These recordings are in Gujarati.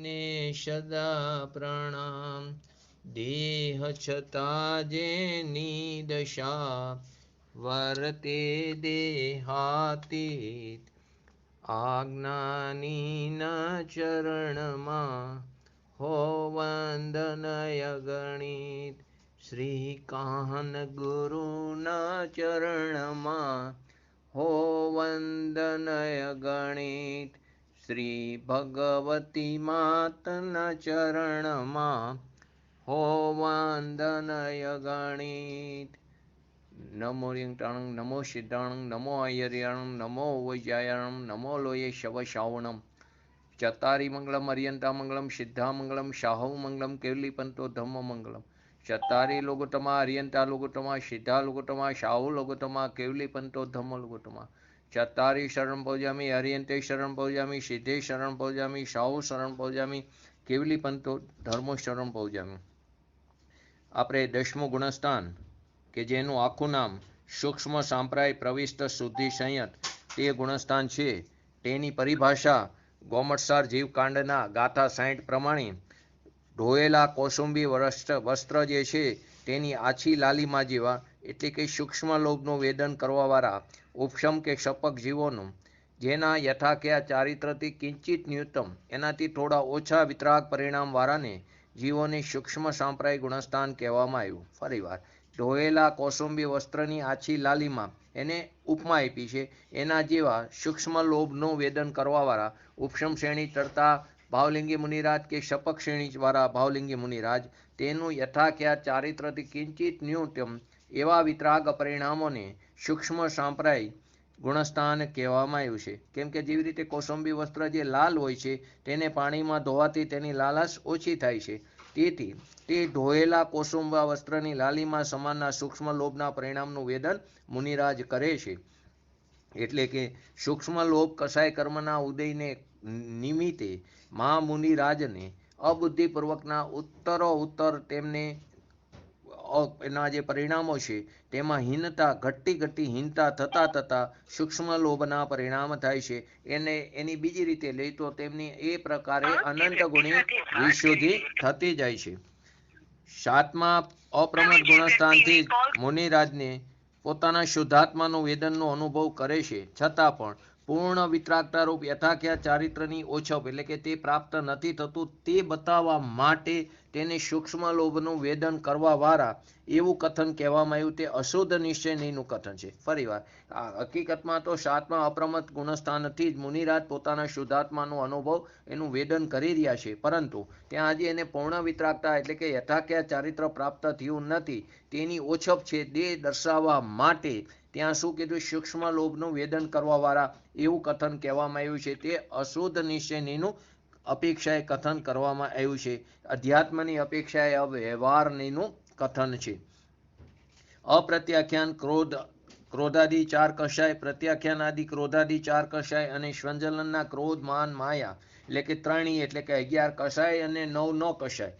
ને સદા પ્રણામ. દેહ છતાં જેની દશા વર્તે દેહાતીત, આજ્ઞાનીના ચરણમાં હો વંદનય ગણિત. શ્રી કાહન ગુરુના ચરણમાં હો વંદનય ગણિત. શ્રી ભગવતી માતના ચરણમાં હો વંદનય ગણિત. નમો રિંગટાણં નમો સિદ્ધાણં નમો આયર્યાણં નમો વૈજાયાણં નમો લોયે શવશાવણમ. ચતારી મંગલમ અર્યંતા મંગલમ સિદ્ધા મંગલમ શાહવ મંગલમ કેવલી પંતો ધમ્મ મંગલમ. ચતારી લોગોત્તમા અર્યંતા લોગોત્તમા સિદ્ધા લોગોત્તમા શાહુ લોગોત્તમા કેવલી પંતો ધમ્મ લોગોત્તમા. ચતારી શરણ પૌજામી અર્યંતે શરણ પૌજામી સિદ્ધે શરણ પૌજામી શાહુ શરણ પૌજામી કેવલી પંતો ધર્મો શરણ પૌજામી. આપણે 10મું ગુણસ્થાન કે જેનું આખું નામ સૂક્ષ્મ સાંપ્રાય પ્રવિષ્ટ શુદ્ધિ સંયત તે ગુણસ્થાન છે, તેની પરિભાષા ગોમટસાર જીવકાંડના ગાથા 60 પ્રમાણે ધોયેલા કૌસુંબી વસ્ત્ર જે છે તેની આછી લાલીમા જેવા એટલે કે સૂક્ષ્મ લોભનું વેદન કરવાવાળા ઉપશમ કે ક્ષપક જીવોનું જેના યથાખ્યા ચારિત્રથી કિંચિત ન્યૂનતમ એનાથી થોડા ઓછા વિતરાગ પરિણામવાળાને જીવોને સૂક્ષ્મ સાંપ્રાય ગુણસ્થાન કહેવામાં આવ્યું. ફરીવાર ધોયેલા કૌસુંબી વસ્ત્રની આછી લાલીમાં એને ઉપમા આપી છે. એના જેવા સૂક્ષ્મ લોભનું વેદન કરવાવાળા ઉપશમ શ્રેણી ચડતા ભાવલિંગી મુનિરાજ કે શપક શ્રેણીવાળા ભાવલિંગી મુનિરાજ તેનું યથાખ્યાત ચારિત્રથી કિંચિત ન્યૂનતમ એવા વિતરાગ પરિણામોને સૂક્ષ્મ સાંપ્રાય ગુણસ્થાન કહેવામાં આવ્યું છે. કેમ કે જેવી રીતે કૌસુંબી વસ્ત્ર જે લાલ હોય છે તેને પાણીમાં ધોવાથી તેની લાલાશ ઓછી થાય છે, તેથી તે ધોયેલા કૌસુંબા વસ્ત્રની લાલીમાં સમાનના સૂક્ષ્મ લોભના પરિણામનું વેદન મુનિરાજ કરે છે. એટલે કે સૂક્ષ્મ લોભ કસાય કર્મના ઉદયને નિમિત્તે મહામુનિરાજને અબુદ્ધિપૂર્વકના ઉત્તરોત્તર તેમને એના જે પરિણામો છે તેમાં હીનતા ઘટતી હીનતા થતાં સૂક્ષ્મ લોભના પરિણામ થાય છે. એને એની બીજી રીતે લઈ તો તેમની એ પ્રકારે અનંત ગુણી વિશુદ્ધિ થતી જાય છે. 7મા અપ્રમદ ગુણસ્થાનથી મુનિરાજને પોતાના શુદ્ધાત્માનું વેદનનો અનુભવ કરે છે, છતાં પણ પૂર્ણ વિતરાગતા રૂપ યથાખ્યાત ચારિત્રની ઓછપ એટલે કે તે પ્રાપ્ત નથી થતું તે બતાવવા માટે તેને સૂક્ષ્મ લોભનું વેદન કરવાવાળા એવું કથન કહેવામાં આવ્યું. તે અશુદ્ધ નિશ્ચયનું કથન છે. ફરીવાર હકીકતમાં તો 7મા અપ્રમદ ગુણસ્થાનથી જ મુનિરાજ પોતાના શુદ્ધાત્માનું અનુભવ એનું વેદન કરી રહ્યા છે, પરંતુ ત્યાં હજી એને પૂર્ણ વિતરાગતા એટલે કે યથાખ્યાત ચારિત્ર પ્રાપ્ત થયું નથી તેની ઓછપ છે તે દર્શાવવા માટે ત્યાં શું કીધું, સૂક્ષ્મ લોભનું વેદન કરવાવાળા એવું કથન કહેવામાં આવ્યું છે. તે અશુદ્ધ નિશ્ચયનું અપેક્ષાએ કથન કરવામાં આવ્યું છે. અધ્યાત્મની અપેક્ષાએ વ્યવહારનું કથન છે. અપ્રત્યાખ્યાન ક્રોધાદિ 4 કષાય, પ્રત્યાખ્યાન આદિ ક્રોધાદિ 4 કષાય અને સ્વંજલનના ક્રોધ માન માયા એટલે કે ત્રણેય એટલે કે 11 કષાય અને 9 ન કષાય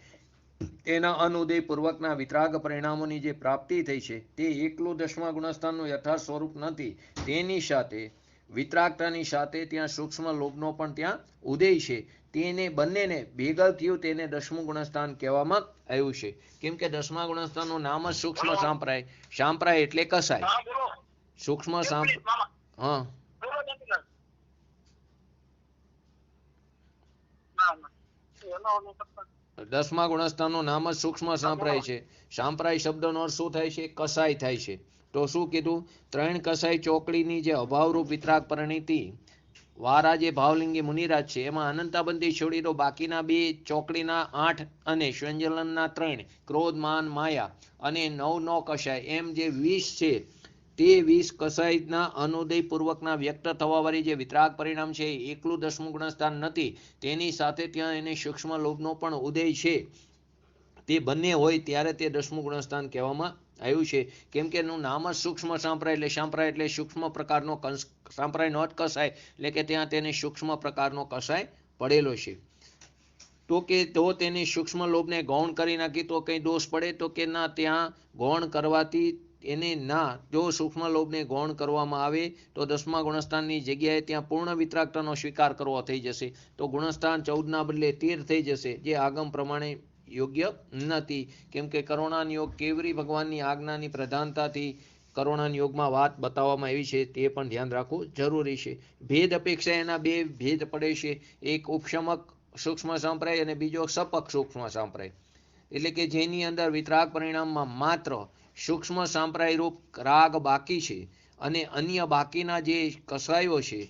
તેના અનુદય પૂર્વકના વિતરાગ પરિણામોની જે પ્રાપ્તિ થઈ છે તે એકલું 10મા ગુણસ્થાનનું યથાર્થ સ્વરૂપ નથી. તેની સાથે વિતરાગતાની સાથે ત્યાં સૂક્ષ્મ લોભનો પણ ત્યાં ઉદય છે. તેને બંનેને ભેગા થયું તેને 10મું ગુણસ્થાન કહેવામાં આવ્યું છે. કેમ કે 10મા ગુણસ્થાનનું નામ જ સૂક્ષ્મ સાંપ્રાય. સાંપ્રાય એટલે કસાય. સૂક્ષ્મ સાંપ્રાય. હા 10મા ગુણસ્થાનનું નામ જ સૂક્ષ્મ સાંપ્રાય છે. સાંપ્રાય શબ્દનો અર્થ શું થાય છે? કસાય થાય છે. તો શું કીધું? 3 કસાય ચોકડીની જે અભાવરૂપ વિતરાગ પરિણીતિ વારા જે ભાવલિંગી મુનિરાજ છે એમાં અનંતાબંધી છોડી દો, બાકીના 2 ચોકડીના 8 અને સ્વંજલનના 3 ક્રોધ માન માયા અને 9 કષાય એમ જે 20 છે તે 20 કસાયના અનુદય પૂર્વકના વ્યક્ત થવાવાળી જે વિતરાગ પરિણામ છે એકલું 10મું ગુણસ્થાન નથી, તેની સાથે ત્યાં એને સૂક્ષ્મ લોભનો પણ ઉદય છે. તે બંને હોય ત્યારે તે 10મું ગુણસ્થાન કહેવામાં આવ્યું છે. કેમ કે એનું નામ જ સૂક્ષ્મ સાંપ્રાય એટલે સૂક્ષ્મ પ્રકારનો સાંપ્રાય નોટ કસાય એટલે કે ત્યાં તેને સૂક્ષ્મ પ્રકારનો કસાય પડેલો છે. તો તેને સૂક્ષ્મ લોભને ગૌણ કરી નાખી તો કઈ દોષ પડે? તો કે ના, ત્યાં ગૌણ કરવાથી એને ના જો સૂક્ષ્મ લોભને ગૌણ કરવામાં આવે તો 10મા ગુણસ્થાનની જગ્યાએ ત્યાં પૂર્ણ વિતરાગતાનો સ્વીકાર કરવો થઈ જશે. તો ગુણસ્થાન 14ના બદલે 13 થઈ જશે, જે આગમ પ્રમાણે યોગ્ય નથી. કેમ કે કરુણાન યોગ કેવરી ભગવાનની આજ્ઞાની પ્રધાનતાથી કરુણાન યોગમાં વાત બતાવવામાં આવી છે, તે પણ ધ્યાન રાખવું જરૂરી છે. ભેદ અપેક્ષા એના બે ભેદ પડે છે, એક ઉપશમક સૂક્ષ્મ સંપ્રાય અને બીજો સપક સૂક્ષ્મ સંપ્રાય. એટલે કે જેની અંદર વિતરાગ પરિણામમાં માત્ર સૂક્ષ્મ સંપ્રાય રૂપ રાગ બાકી છે અને અન્ય બાકીના જે કસાયો છે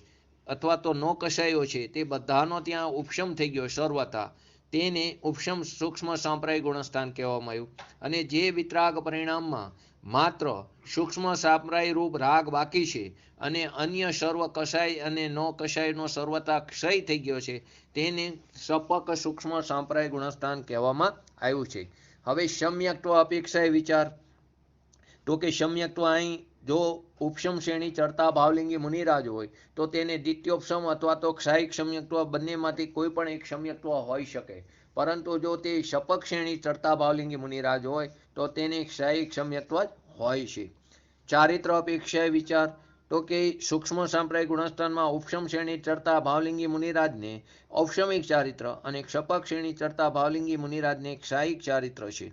અથવા તો નો કસાયો છે તે બધાનો ત્યાં ઉપશમ થઈ ગયો સર્વથા, તેને ઉપશમ સૂક્ષ્મ સંપ્રાય ગુણસ્થાન કહેવામાં આવ્યું. અને જે વિતરાગ પરિણામમાં માત્ર સૂક્ષ્મ સંપ્રાય રૂપ રાગ બાકી છે અને અન્ય સર્વ કસાય અને નો કસાયનો સર્વથા ક્ષય થઈ ગયો છે, તેને સપક સૂક્ષ્મ સંપ્રાય ગુણસ્થાન કહેવામાં આવ્યું છે. હવે સમ્યક્ત્વ અપેક્ષાએ વિચાર. તો કે સમ્યક્ત્વ અહીં જો ઉપશમ શ્રેણી ચડતા ભાવલિંગી મુનિરાજ હોય તો તેને દ્વિતીયોપશમ અથવા તો ક્ષાયિક સમ્યક્ત્વ બંનેમાંથી કોઈ પણ એક સમ્યક્ત્વ હોઈ શકે. પરંતુ જો તે સપક શ્રેણી ચડતા ભાવલિંગી મુનિરાજ હોય તો તેને ક્ષાયિક સમ્યક્ત્વ જ હોય છે. ચારિત્ર અપેક્ષાએ વિચાર. તો કે સૂક્ષ્મ સંપ્રાય ગુણસ્થાનમાં ઉપશમ શ્રેણી ચડતા ભાવલિંગી મુનિરાજને ઔપશમિક ચારિત્ર અને સપક શ્રેણી ચડતા ભાવલિંગી મુનિરાજને ક્ષાયિક ચારિત્ર છે.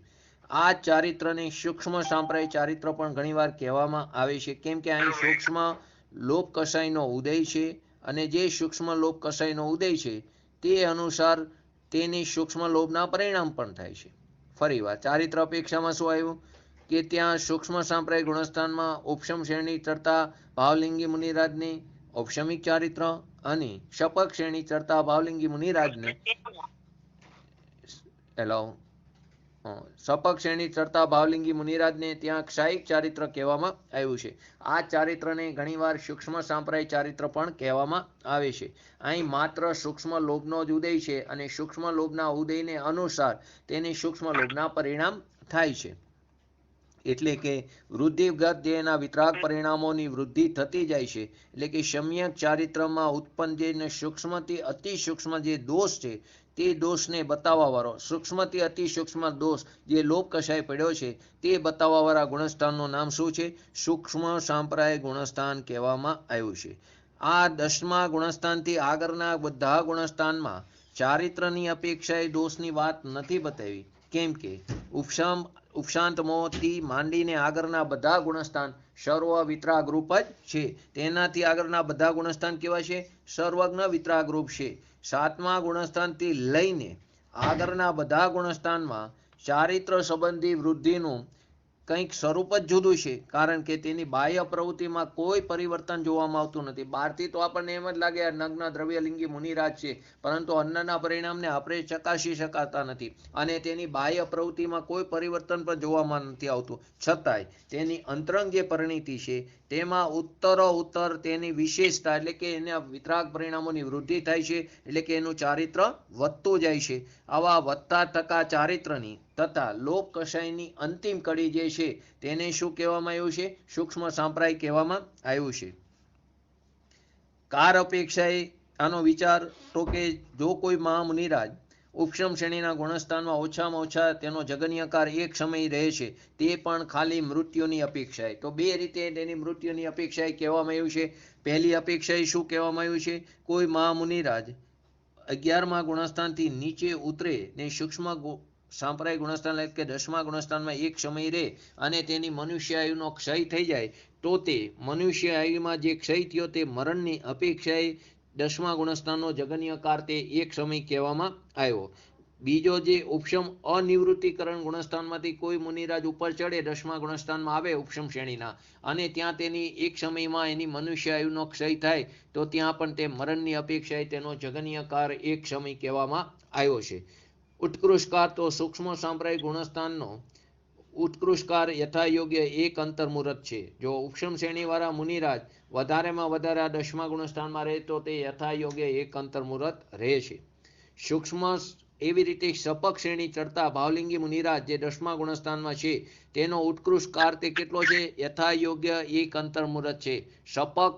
આ ચારિત્રને સૂક્ષ્મ સંપ્રાય ચારિત્ર પણ ઘણીવાર કહેવામાં આવે છે, કેમ કે અહીં સૂક્ષ્મ લોપ કસાયનો ઉદય છે અને જે સૂક્ષ્મ લોપ કસાયનો ઉદય છે તે અનુસાર તેની સૂક્ષ્મ લોભના પરિણામ પણ થાય છે. ફરીવાર ચારિત્ર અપેક્ષામાં શું આવ્યું કે ત્યાં સૂક્ષ્મ સંપ્રાય ગુણસ્થાનમાં ઉપશમ શ્રેણી ચડતા ભાવલિંગી મુનિરાજને ઔપશમિક ચારિત્ર અને સપક શ્રેણી ચડતા ભાવલિંગી મુનિરાજને સપક શ્રેણી ચડતા ભાવલિંગી મુનિરાજને ત્યાં ક્ષાયિક ચારિત્ર કહેવામાં આવ્યું છે. આ ચારિત્રને ઘણીવાર સૂક્ષ્મ સંપ્રાય ચારિત્ર પણ કહેવામાં આવે છે. અહીં માત્ર સૂક્ષ્મ લોભનો જ ઉદય છે અને સૂક્ષ્મ લોભના ઉદયને અનુસાર તેને સૂક્ષ્મ લોભના પરિણામ થાય છે. એટલે કે વૃદ્ધિગત જે એના વિતરાગ પરિણામોની વૃદ્ધિ થતી જાય છે. એટલે કે સમ્યક ચારિત્રમાં ઉત્પન્ન જે સૂક્ષ્મથી અતિ સૂક્ષ્મ જે દોષ છે તે દોષને બતાવવાવાળો સૂક્ષ્મથી અતિ સૂક્ષ્મ દોષ જે લોપ કસાય પડ્યો છે તે બતાવવાવાળા ગુણસ્થાનનું નામ શું છે? સૂક્ષ્મ સંપ્રાય ગુણસ્થાન કહેવામાં આવ્યું છે. આ 10મા ગુણસ્થાનથી આગળના બધા ગુણસ્થાનમાં ચારિત્રની અપેક્ષાએ દોષની વાત નથી બતાવી, કેમ કે ઉપશાંત મોહથી માંડીને આગળના બધા ગુણસ્થાન સર્વ વિતરાગ રૂપ જ છે. તેનાથી આગળના બધા ગુણસ્થાન કેવા છે? સર્વજ્ઞ વિતરાગ રૂપ છે. 7મા ગુણસ્થાનથી લઈને આગળના બધા ગુણસ્થાનમાં ચારિત્ર સંબંધી વૃદ્ધિનું કંઈક સ્વરૂપ જ જુદું છે, કારણ કે તેની બાહ્ય પ્રવૃત્તિમાં કોઈ પરિવર્તન જોવામાં આવતું નથી. બહારથી તો આપણને એમ જ લાગે આ નગ્ન દ્રવ્યલિંગી મુનિરાજ છે, પરંતુ અંદરના પરિણામને આપણે ચકાસી શકાતા નથી અને તેની બાહ્ય પ્રવૃત્તિમાં કોઈ પરિવર્તન પણ જોવામાં નથી આવતું. છતાંય તેની અંતરંગ જે પરિણીતિ છે તેમાં ઉત્તરોત્તર તેની વિશેષતા એટલે કે એના વિતરાગ પરિણામોની વૃદ્ધિ થાય છે, એટલે કે એનું ચારિત્ર વધતું જાય છે. આવા વધતા થતા ચારિત્રની તથા લોપ કસાયની અંતિમ કડી જે છે તેને શું કહેવામાં આવ્યું છે? સૂક્ષ્મ સંપ્રાય કહેવામાં આવ્યું છે. કાર અપેક્ષાએ આનો વિચાર. તો કે જો કોઈ મહામુનિરાજ ઉપશમ શ્રેણીના ગુણસ્થાનમાં ઓછામાં ઓછા તેનો જગન્યકાર એક સમય રહે છે, તે પણ ખાલી મૃત્યુની અપેક્ષાએ. તો બે રીતે તેની મૃત્યુની અપેક્ષાએ કહેવામાં આવ્યું છે. પહેલી અપેક્ષાએ શું કહેવામાં આવ્યું છે? કોઈ મહામુનિરાજ 11મા ગુણસ્થાનથી નીચે ઉતરે ને સૂક્ષ્મ સંપ્રાય ગુણસ્થાન એટલે કે 10મા ગુણસ્થાનમાં એક સમય રહે અને તેની મનુષ્ય આયુનો ક્ષય થઈ જાય તો તે મનુષ્ય આયુમાં જે ક્ષય થયો તે મરણની અપેક્ષાએ 10મા ગુણસ્થાનનો જગન્યકાર તે એક સમય કહેવામાં આવ્યો. બીજો જે ઉપશમ અનિવૃત્તિકરણ ગુણસ્થાનમાંથી કોઈ મુનિરાજ ઉપર ચડે 10મા ગુણસ્થાનમાં આવે ઉપશમ શ્રેણીના અને ત્યાં તેની એક સમયમાં એની મનુષ્ય આયુનો ક્ષય થાય તો ત્યાં પણ તે મરણની અપેક્ષાએ તેનો જગન્યકાર એક સમય કહેવામાં આવ્યો છે. ઉત્કૃષ્ટકાર. તો સૂક્ષ્મ સંપ્રાય ગુણસ્થાનનો ઉત્કૃષ્ટકાર યથાયોગ્ય એક અંતર્મુહૂર્ત છે. જો ઉપશમ શ્રેણીવાળા મુનિરાજ વધારેમાં વધારે 10મા ગુણસ્થાનમાં રહે તો તે યથાયોગ્ય એક અંતર્મુહૂર્ત રહે છે. સૂક્ષ્મ એવી રીતે સપક શ્રેણી ચડતા ભાવલિંગી મુનિરાજ જે 10મા ગુણસ્થાનમાં છે તેનો ઉત્કૃષ્ટ કાર તે કેટલો છે? યથાયોગ્ય એક અંતર્મુહૂર્ત છે. સપક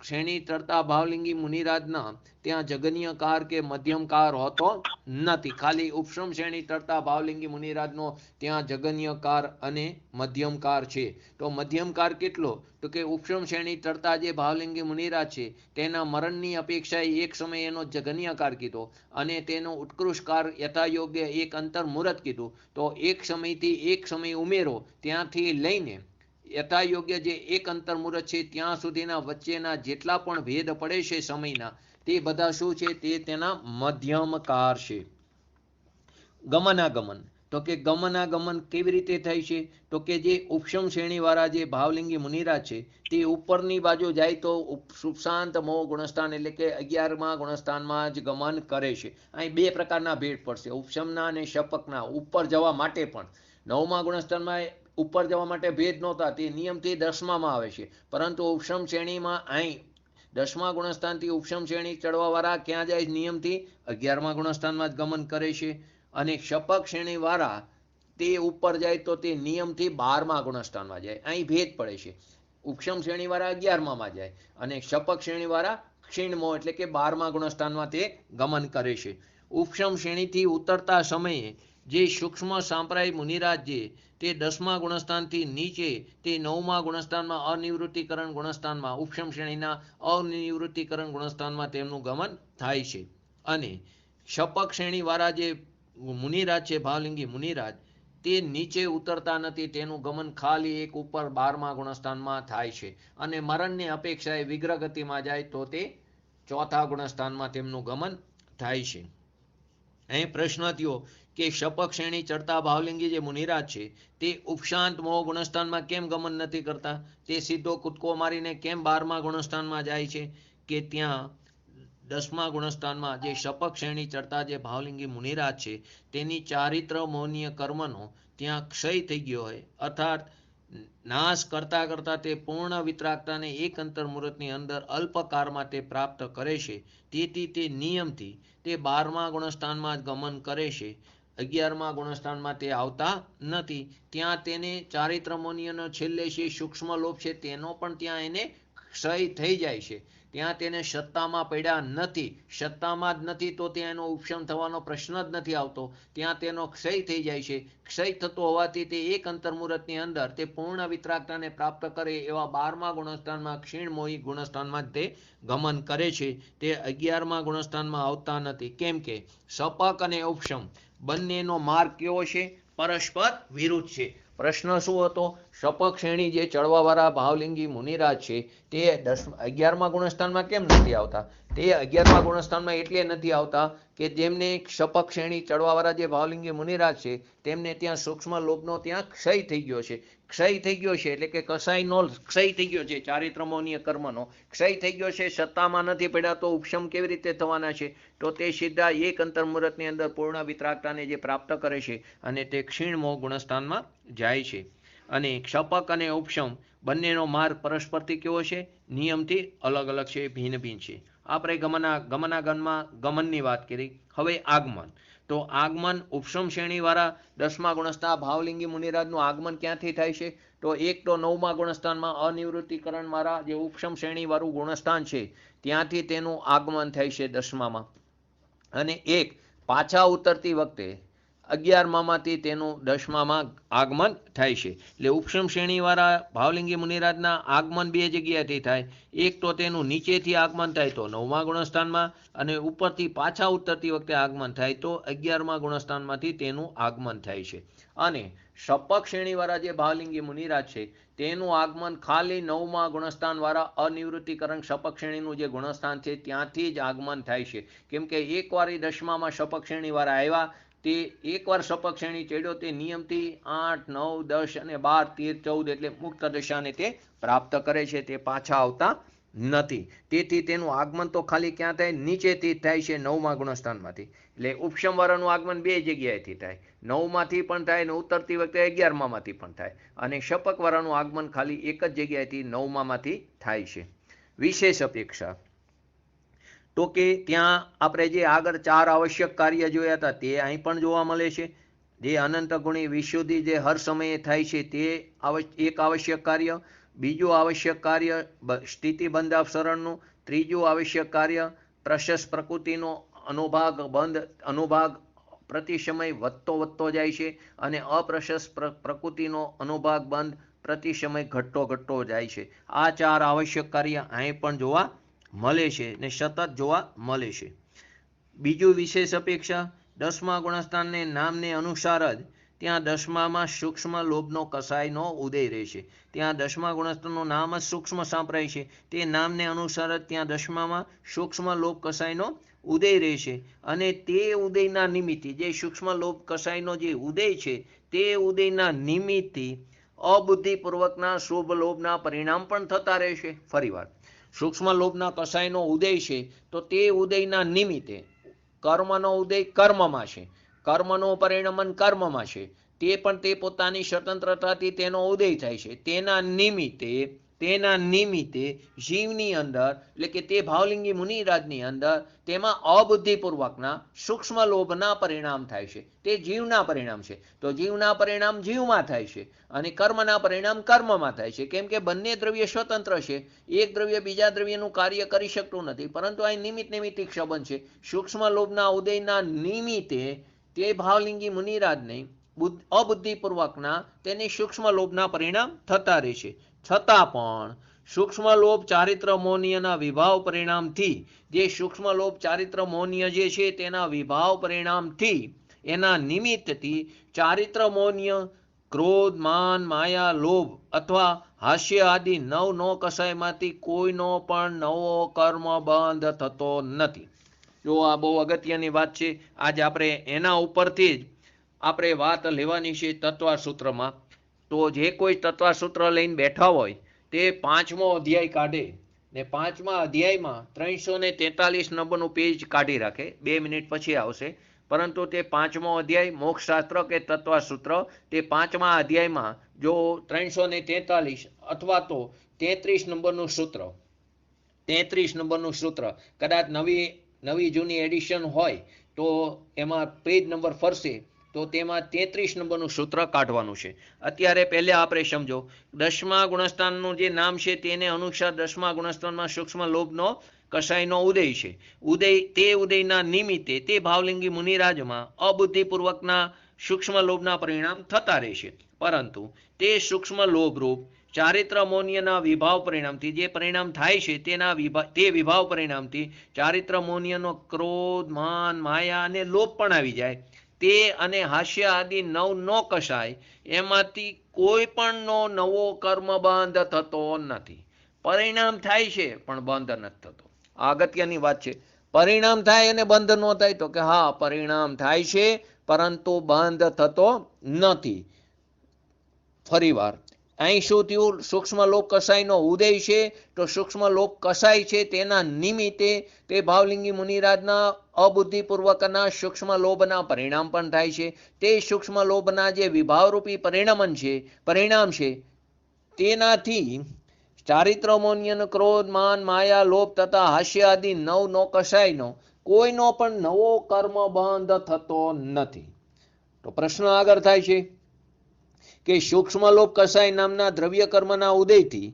શ્રેણી ચડતા ભાવલિંગી મુનિરાજના ત્યાં જગન્યકાર કે મધ્યમકાર હોતો નથી. ખાલી ઉપસમ શ્રેણી ચડતા ભાવલિંગી મુનિરાજનો ત્યાં જગન્યકાર અને મધ્યમકાર છે. તો મધ્યમકાર કેટલો? તો કે ઉપસમ શ્રેણી ચડતા જે ભાવલિંગી મુનિરાજ છે તેના મરણની અપેક્ષાએ એક સમય એનો જગન્યકાર કીધો અને તેનો ઉત્કૃષ્ટકાર યથાયોગ્ય એક અંતર મુહૂર્ત કીધું. તો એક સમયથી એક સમય ઉમેરો ત્યાંથી લઈને યથાયોગ્ય જે એક અંતર મુહૂર્ત છે ત્યાં સુધીના વચ્ચેના જેટલા પણ ભેદ પડે છે સમયના, તે બધા શું છે? તે તેના મધ્યમકાર છે. ગમનાગમન, તો કે ગમનાગમન કેવી રીતે થાય છે? તો કે જે ઉપસમ શ્રેણીવાળા જે ભાવલિંગી મુનિરાજ છે તે ઉપરની બાજુ જાય તો સુશાંત મોહ ગુણસ્થાન એટલે કે 11મા ગુણસ્થાનમાં જ ગમન કરે છે. અહીં બે પ્રકારના ભેદ પડશે, ઉપસમના અને શપકના. ઉપર જવા માટે પણ 9મા ગુણસ્થાનમાં ઉપર જવા માટે ભેદ નહોતા, તે નિયમથી 10મામાં આવે છે. પરંતુ ઉપસમ શ્રેણીમાં અહીં 10મા ગુણસ્થાનથી ઉપસમ શ્રેણી ચડવાવાળા ક્યાં જાય? નિયમથી 11મા ગુણસ્થાનમાં જ ગમન કરે છે. અને શપક શ્રેણીવાળા તે ઉપર જાય તો તે નિયમથી 12મા ગુણસ્થાનમાં જાય. અહીં ભેદ પડે છે. ઉપસમ શ્રેણીવાળા 11મામાં જાય અને શપક શ્રેણીવાળા ક્ષીણમો એટલે કે 12મા ગુણસ્થાનમાં તે ગમન કરે છે. ઉપસમ શ્રેણીથી ઉતરતા સમયે જે સૂક્ષ્મ સાંપ્રાય મુનિરાજ જે તે 10મા ગુણસ્થાનથી નીચે તે 9મા ગુણસ્થાનમાં અનિવૃત્તિકરણ ગુણસ્થાનમાં ઉપસમ શ્રેણીના અનિવૃત્તિકરણ ગુણસ્થાનમાં તેમનું ગમન થાય છે. અને શપક શ્રેણીવાળા જે મુનિરાજ છે ભાવલિંગી મુનિરાજ તે નીચે ઉતરતા નથી, તેનું ગમન ખાલી એક ઉપર 12મા ગુણસ્થાનમાં થાય છે. અને મરણની અપેક્ષાએ વિગ્રહ ગતિમાં જાય તો તે 4થા ગુણસ્થાનમાં તેમનું ગમન થાય છે. અહીં પ્રશ્ન થયો કે શપક શ્રેણી ચડતા ભાવલિંગી જે મુનિરાજ છે તે ઉપશાંત મોહ ગુણસ્થાનમાં કેમ ગમન નથી કરતા? તે સીધો કૂદકો મારીને કેમ 12મા ગુણસ્થાનમાં જાય છે? કે ત્યાં 10મા ગુણસ્થાનમાં જે શપક શ્રેણી ચડતા જે ભાવલિંગી મુનિરાજ છે તેની ચારિત્ર મૌન્ય કર્મનો ત્યાં ક્ષય થઈ ગયો હોય, અર્થાત નાશ કરતા કરતા તે પૂર્ણ વિતરાગતાને એક અંતર મુહૂર્તની અંદર અલ્પકાળમાં તે પ્રાપ્ત કરે છે. તેથી તે નિયમથી તે 12મા ગુણસ્થાનમાં જ ગમન કરે છે, 11મા ગુણસ્થાનમાં તે આવતા નથી. ત્યાં તેને ચારિત્ર મૌન્યનો છેલ્લે છે સૂક્ષ્મ લોપ છે તેનો પણ ત્યાં એને ક્ષય થઈ જાય છે. ત્યાં તેને સત્તામાં પડ્યા નથી, સત્તામાં જ નથી તો ત્યાં એનો ઉપશમ થવાનો પ્રશ્ન જ નથી આવતો. ત્યાં તેનો ક્ષય થઈ જાય છે. ક્ષય થતો હોવાથી તે એક અંતર્મુહૂર્તની અંદર તે પૂર્ણ વિતરાગતાને પ્રાપ્ત કરે એવા 12મા ગુણસ્થાનમાં ક્ષીણમોહી ગુણસ્થાનમાં તે ગમન કરે છે. તે 11મા ગુણસ્થાનમાં આવતા નથી. કેમ કે શપક અને ઉપશમ બંનેનો માર્ગ કેવો છે? પરસ્પર વિરુદ્ધ છે. પ્રશ્ન શું હતો? શપક શ્રેણી જે ચડવાવાળા ભાવલિંગી મુનિરાજ છે તે 11મા ગુણસ્થાનમાં કેમ નથી આવતા? તે 11મા ગુણસ્થાનમાં એટલે નથી આવતા કે જેમને શપક શ્રેણી ચડવાવાળા જે ભાવલિંગી મુનિરાજ છે તેમને ત્યાં સૂક્ષ્મ લોભનો ત્યાં ક્ષય થઈ ગયો છે. ક્ષય થઈ ગયો છે એટલે કે કસાયનો ક્ષય થઈ ગયો છે, ચારિત્રમૌન્ય કર્મનો ક્ષય થઈ ગયો છે. સત્તામાં નથી પડ્યા તો ઉપશમ કેવી રીતે થવાના છે? તો તે સીધા એક અંતર્મુહૂર્તની અંદર પૂર્ણ વિતરાગતાને જે પ્રાપ્ત કરે છે અને તે ક્ષીણમોહ ગુણસ્થાનમાં જાય છે. અને શપક અને ઉપશમ બંનેનો માર્ગ પરસ્પરથી કેવો છે? નિયમથી અલગ અલગ છે, ભિન્ન ભિન્ન છે. આપણે ગમનાગમનમાં ગમનની વાત કરી. હવે આગમન. તો આગમન ઉપશમ શ્રેણીવાળા 10મા ગુણસ્થાન ભાવલિંગી મુનિરાજનું આગમન ક્યાંથી થાય છે? તો એક તો 9મા ગુણસ્થાનમાં અનિવૃત્તિકરણવાળા જે ઉપશમ શ્રેણીવાળું ગુણસ્થાન છે ત્યાંથી તેનું આગમન થાય છે 10મામાં. અને એક પાછા ઉતરતી વખતે 11મામાંથી તેનું 10મામાં આગમન થાય છે. એટલે ઉપશમ શ્રેણીવાળા ભાવલિંગી મુનિરાજના આગમન બે જગ્યાએથી થાય. એક તો તેનું નીચેથી આગમન થાય તો 9મા ગુણસ્થાનમાં, અને ઉપરથી પાછા ઉતરતી વખતે આગમન થાય તો 11મા ગુણસ્થાનમાંથી તેનું આગમન થાય છે. અને શપક શ્રેણીવાળા જે ભાવલિંગી મુનિરાજ છે તેનું આગમન ખાલી 9મા ગુણસ્થાનવાળા અનિવૃત્તિકરણ શપક શ્રેણીનું જે ગુણસ્થાન છે ત્યાંથી જ આગમન થાય છે. કેમ કે એકવાર એ 10મામાં શપક શ્રેણીવાળા આવ્યા, તે એકવાર શપક શ્રેણી ચડ્યો તે નિયમથી 8, 9, 10 અને 12, 13, 14 એટલે મુક્ત દશાને તે પ્રાપ્ત કરે છે, તે પાછા આવતા નથી. તેથી તેનું આગમન તો ખાલી ક્યાં થાય? નીચેથી થાય છે 9મા ગુણસ્થાનમાંથી. એટલે ઉપશમવાળાનું આગમન બે જગ્યાએથી થાય, 9માંથી પણ થાય અને ઉતરતી વખતે 11મામાંથી પણ થાય. અને શપકવાળાનું આગમન ખાલી એક જ જગ્યાએથી 9મામાંથી થાય છે. વિશેષ અપેક્ષા. તો કે ત્યાં આપણે જે આગળ 4 આવશ્યક કાર્ય જોયા હતા તે અહીં પણ જોવા મળે છે. જે અનંત ગુણી વિશુદ્ધિ જે હર સમયે થાય છે તે એક આવશ્યક કાર્ય. બીજું આવશ્યક કાર્ય સ્થિતિબંધ અપસરણનું, ત્રીજું આવશ્યક કાર્ય પ્રશસ્ત પ્રકૃતિનો અનુભાગ બંધ અનુભાગ પ્રતિ સમય વધતો જાય છે અને અપ્રશસ્ત પ્રકૃતિનો અનુભાગ બંધ પ્રતિ સમય ઘટતો જાય છે. આ 4 આવશ્યક કાર્ય અહીં પણ જોવા મળે છે ને સતત જોવા મળે છે. બીજું વિશેષ અપેક્ષા, 10મા ગુણસ્થાનને નામને અનુસાર જ ત્યાં 10મામાં સૂક્ષ્મ લોભનો કસાયનો ઉદય રહેશે. ત્યાં 10મા ગુણસ્થાનનું નામ જ સૂક્ષ્મ સાંભળાય છે, તે નામને અનુસાર જ ત્યાં 10મામાં સૂક્ષ્મ લોભ કસાયનો ઉદય રહેશે અને તે ઉદયના નિમિત્તે જે સૂક્ષ્મ લોભ કસાયનો જે ઉદય છે તે ઉદયના નિમિત્તે અબુદ્ધિપૂર્વકના શુભ લોભના પરિણામ પણ થતા રહેશે. ફરીવાર, સૂક્ષ્મ લોભના કસાયનો ઉદય છે તો તે ઉદયના નિમિત્તે કર્મનો ઉદય કર્મમાં છે, કર્મનું પરિણમન કર્મમાં છે, તે પણ તે પોતાની સ્વતંત્રતાથી તેનો ઉદય થાય છે. તેના નિમિત્તે જીવની અંદર એટલે કે તે ભાવલિંગી મુનિરાજની અંદર તેમાં અબુદ્ધિપૂર્વકના સૂક્ષ્મ લોભના પરિણામ થાય છે. તે જીવના પરિણામ છે. તો જીવના પરિણામ જીવમાં થાય છે અને કર્મના પરિણામ કર્મમાં થાય છે. કેમ કે બંને દ્રવ્ય સ્વતંત્ર છે, એક દ્રવ્ય બીજા દ્રવ્યનું કાર્ય કરી શકતું નથી, પરંતુ આ નિમિત્તિક સંબંધ છે. સૂક્ષ્મ લોભના ઉદયના નિમિત્તે તે ભાવલિંગી મુનિરાજને અબુદ્ધિપૂર્વકના તેની સૂક્ષ્મ લોભના પરિણામ થતા રહેશે. છતાં પણ સૂક્ષ્મ લોભ ચારિત્ર મૌન્યના વિભાવ પરિણામથી જે સૂક્ષ્મ લોભ ચારિત્ર મૌન્ય જે છે તેના વિભાવ પરિણામથી એના નિમિત્તથી ચારિત્ર મૌન્ય ક્રોધ, માન, માયા, લોભ અથવા હાસ્ય આદિ 9 કસાયમાંથી કોઈનો પણ નવો કર્મ બંધ થતો નથી. જો આ બહુ અગત્યની વાત છે. આજ આપણે એના ઉપરથી જ આપણે વાત લેવાની છે તત્વા સૂત્રમાં. તો જે કોઈ તત્વા સૂત્ર લઈને બેઠા હોય તે 5મો અધ્યાય કાઢે ને 5મા અધ્યાયમાં 343 નંબરનું પેજ કાઢી રાખે. 2 મિનિટ પછી આવશે, પરંતુ તે 5મો અધ્યાય મોક્ષશાસ્ત્ર કે તત્વા સૂત્ર તે 5મા અધ્યાયમાં જો 343 અથવા તો 33 નંબરનું સૂત્ર 33 નંબરનું સૂત્ર કદાચ નવી જૂની એડિશન હોય તો એમાં પેજ નંબર ફરશે તો તેમાં 33 નંબરનું સૂત્ર કાઢવાનું છે. અત્યારે પહેલા આપણે સમજો 10મા ગુણસ્થાનનું જે નામ છે તેને અનુસાર 10મા ગુણસ્થાનમાં સૂક્ષ્મ લોભનો કસાયનો ઉદય છે. તે ઉદયના નિમિત્તે તે ભાવલિંગી મુનિરાજમાં અબુદ્ધિપૂર્વકના સૂક્ષ્મ લોભના પરિણામ થતા રહેશે, પરંતુ તે સૂક્ષ્મ લોભરૂપ ચારિત્ર મૌન્યના વિભાવ પરિણામથી જે પરિણામ થાય છે તે વિભાવ પરિણામથી ચારિત્ર મૌન્યનો ક્રોધ, માન, માયા અને લોભ પણ આવી જાય. તે અને હાસ્ય આદિ 9 કસાય એમાંથી કોઈ પણનો નવો કર્મ બંધ થતો નથી. પરિણામ થાય છે પણ બંધ નથી થતો. અગત્યની વાત છે. પરિણામ થાય અને બંધ ન થાય તો કે હા, પરિણામ થાય છે પરંતુ બંધ થતો નથી. ફરીવાર, અહીં શું થયું? સૂક્ષ્મ લોક કસાયનો ઉદય છે તો સૂક્ષ્મ લોક કસાય છે તેના નિમિત્તે તે ભાવલિંગી મુનિરાજના અબુદ્ધિપૂર્વકના સૂક્ષ્મ લોભના પરિણામ પણ થાય છે. તે સૂક્ષ્મ લોભના જે વિભાવરૂપી પરિણામ છે તેનાથી ચારિત્ર મૌન્ય, ક્રોધ, માન, માયા, લોભ તથા હાસ્ય આદિ 9 કસાયનો કોઈનો પણ નવો કર્મ બંધ થતો નથી. તો પ્રશ્ન આગળ થાય છે કે સૂક્ષ્મ લોભ કસાય નામના દ્રવ્ય કર્મના ઉદયથી,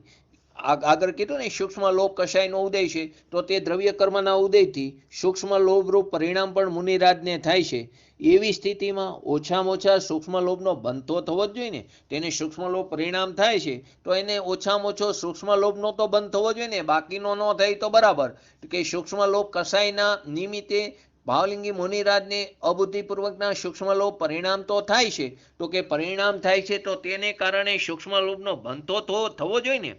આગળ કીધું ને સૂક્ષ્મ લોભ કસાયનો ઉદય છે તો તે દ્રવ્ય કર્મના ઉદયથી સૂક્ષ્મ લોભરૂપ પરિણામ પણ મુનિરાજને થાય છે. એવી સ્થિતિમાં ઓછામાં ઓછા સૂક્ષ્મ લોભનો બંધ તો થવો જ જોઈએ ને. તેને સૂક્ષ્મ લોભ પરિણામ થાય છે તો એને ઓછામાં ઓછો સૂક્ષ્મ લોભનો તો બંધ થવો જોઈએ ને. બાકીનો ન થાય તો બરાબર, કે સૂક્ષ્મ લોભ કસાયના નિમિત્તે ભાવલિંગી મુનિરાજને અબુદ્ધિપૂર્વકના સૂક્ષ્મ લોભ પરિણામ તો થાય છે, તો કે પરિણામ થાય છે તો તેને કારણે સૂક્ષ્મ લોભનો બંધ તો થવો જોઈએ ને.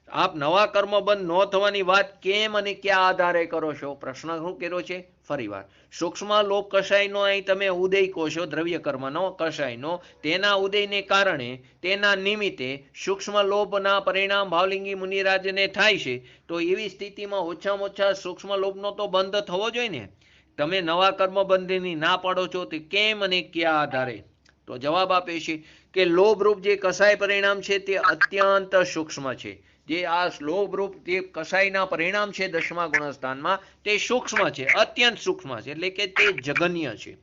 આપ નવા કર્મ બંધ ન થવાની વાત કેમ અને ક્યાં આધારે કરો છો? પ્રશ્ન શું કર્યો છે? ફરીવાર, સૂક્ષ્મ લોભ કસાયનો અહીં તમે ઉદય કહો છો, દ્રવ્ય કર્મનો કસાયનો, તેના ઉદયને કારણે તેના નિમિત્તે સૂક્ષ્મ લોભના પરિણામ ભાવલિંગી મુનિરાજને થાય છે. તો એવી સ્થિતિમાં ઓછામાં ઓછા સૂક્ષ્મ લોભનો તો બંધ થવો જોઈએ ને. તમે નવા કર્મબંધની ના પાડો છો તે કેમ અને ક્યાં આધારે? તો જવાબ આપે છે કે લોભરૂપ જે કસાય પરિણામ છે તે અત્યંત સૂક્ષ્મ છે. જે આ લોભરૂપ જે કસાયના પરિણામ છે 10મા ગુણસ્થાનમાં તે સૂક્ષ્મ છે, અત્યંત સૂક્ષ્મ છે, એટલે કે તે જઘન્ય છે.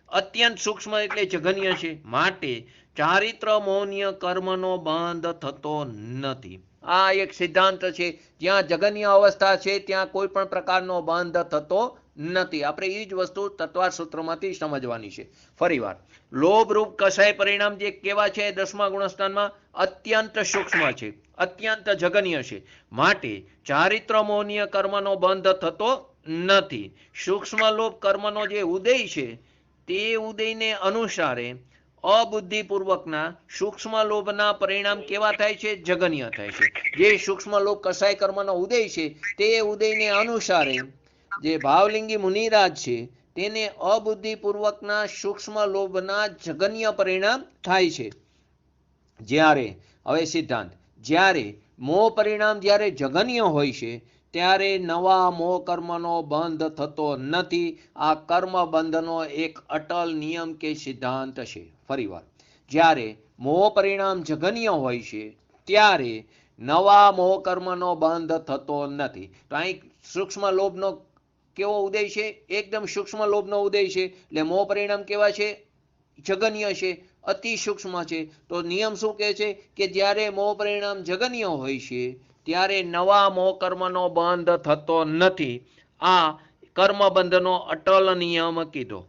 અત્યંત સૂક્ષ્મ એટલે જઘન્ય છે. માટે ચારિત્ર મૌન્ય કર્મનો બંધ થતો નથી. આ એક સિદ્ધાંત છે. જ્યાં જગન્ય અવસ્થા છે ત્યાં કોઈ પણ પ્રકારનો બંધ થતો નથી. આપણે એ જ વસ્તુ તત્વાર સૂત્રમાંથી સમજવાની છે. ફરીવાર, લોભરૂપ કસાય પરિણામ જે કેવા છે 10મા ગુણસ્થાનમાં? અત્યંત સૂક્ષ્મ છે, અત્યંત જગન્ય છે. માટે ચારિત્ર મોહનીય કર્મનો બંધ થતો નથી. સૂક્ષ્મ લોભ કર્મનો જે ઉદય છે તે ઉદયને અનુસારે અબુદ્ધિપૂર્વકના સૂક્ષ્મ લોભના પરિણામ કેવા થાય છે? જગન્ય થાય છે. જે સૂક્ષ્મ લોભ કસાય કર્મનો ઉદય છે તે ઉદયને અનુસારે જે ભાવલિંગી મુનિરાજ છે તેને અબુદ્ધિપૂર્વકના સૂક્ષ્મ લોભના જગન્ય પરિણામ થાય છે. જ્યારે, હવે સિદ્ધાંત, જ્યારે મોહ પરિણામ જ્યારે જગન્ય હોય છે ત્યારે નવા મોહ કર્મનો બંધ થતો નથી. આ કર્મ બંધનો એક અટલ નિયમ કે સિદ્ધાંત છે. ફરીવાર, જ્યારે મોહ પરિણામ જગન્ય હોય છે ત્યારે નવા મોહ કર્મનો બંધ થતો નથી. તો અહીં સૂક્ષ્મ લોભનો કેવો ઉદય છે? એકદમ સૂક્ષ્મ લોભનો ઉદય છે. એટલે મોહ પરિણામ કેવા છે? જગન્ય છે, અતિ સૂક્ષ્મ છે. તો નિયમ શું કહે છે કે જ્યારે મોહ પરિણામ જગન્ય હોય છે ત્યારે નવા મોહ કર્મનો બંધ થતો નથી. આ કર્મબંધનો અટલ નિયમ કીધો.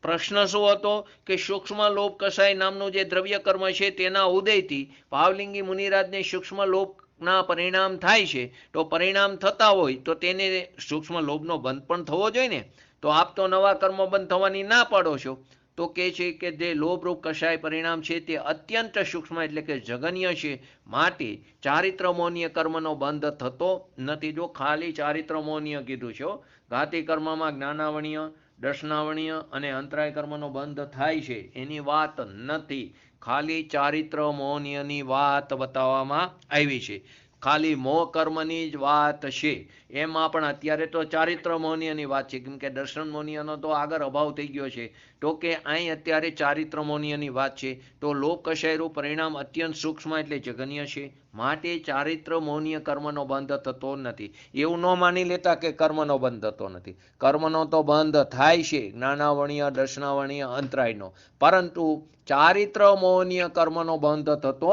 પ્રશ્ન શું હતો કે સૂક્ષ્મ લોભ કસાય નામનું જે દ્રવ્ય કર્મ છે તેના ઉદયથી ભાવલિંગી મુનિરાજને સૂક્ષ્મ લોભના પરિણામ થાય છે. તો પરિણામ થતા હોય તો તેને સૂક્ષ્મ લોભનો બંધ પણ થવો જોઈએ ને. તો આપ તો નવા કર્મ બંધ થવાની ના પાડો છો. તો કે છે કે જે લોભરૂપ કષાય પરિણામ છે તે અત્યંત સૂક્ષ્મ એટલે કે જગન્ય છે. માટે ચારિત્રમોનીય કર્મનો બંધ થતો નથી. જો ખાલી ચારિત્રમોનીય કીધું છે. ઘાતી કર્મમાં જ્ઞાનાવણીય, દર્શનાવણીય અને અંતરાય કર્મનો બંધ થાય છે એની વાત નથી. ખાલી ચારિત્ર મૌન્યની વાત બતાવવામાં આવી છે. ખાલી મોહ કર્મની જ વાત છે. એમાં પણ અત્યારે તો ચારિત્ર મૌન્યની વાત છે, કેમ કે દર્શન મૌન્યનો તો આગળ અભાવ થઈ ગયો છે. તો કે અહીં અત્યારે ચારિત્ર મૌન્યની વાત છે. તો લોભ કષાયરૂપ પરિણામ અત્યંત સૂક્ષ્મ એટલે જગન્ય છે. માટે ચારિત્ર મૌન્ય કર્મનો બંધ થતો નથી. એવું ન માની લેતા કે કર્મનો બંધ થતો નથી. કર્મનો તો બંધ થાય છે, જ્ઞાનાવણીય, દર્શનાવણીય, અંતરાયનો. પરંતુ ચારિત્ર મૌન્ય કર્મનો બંધ થતો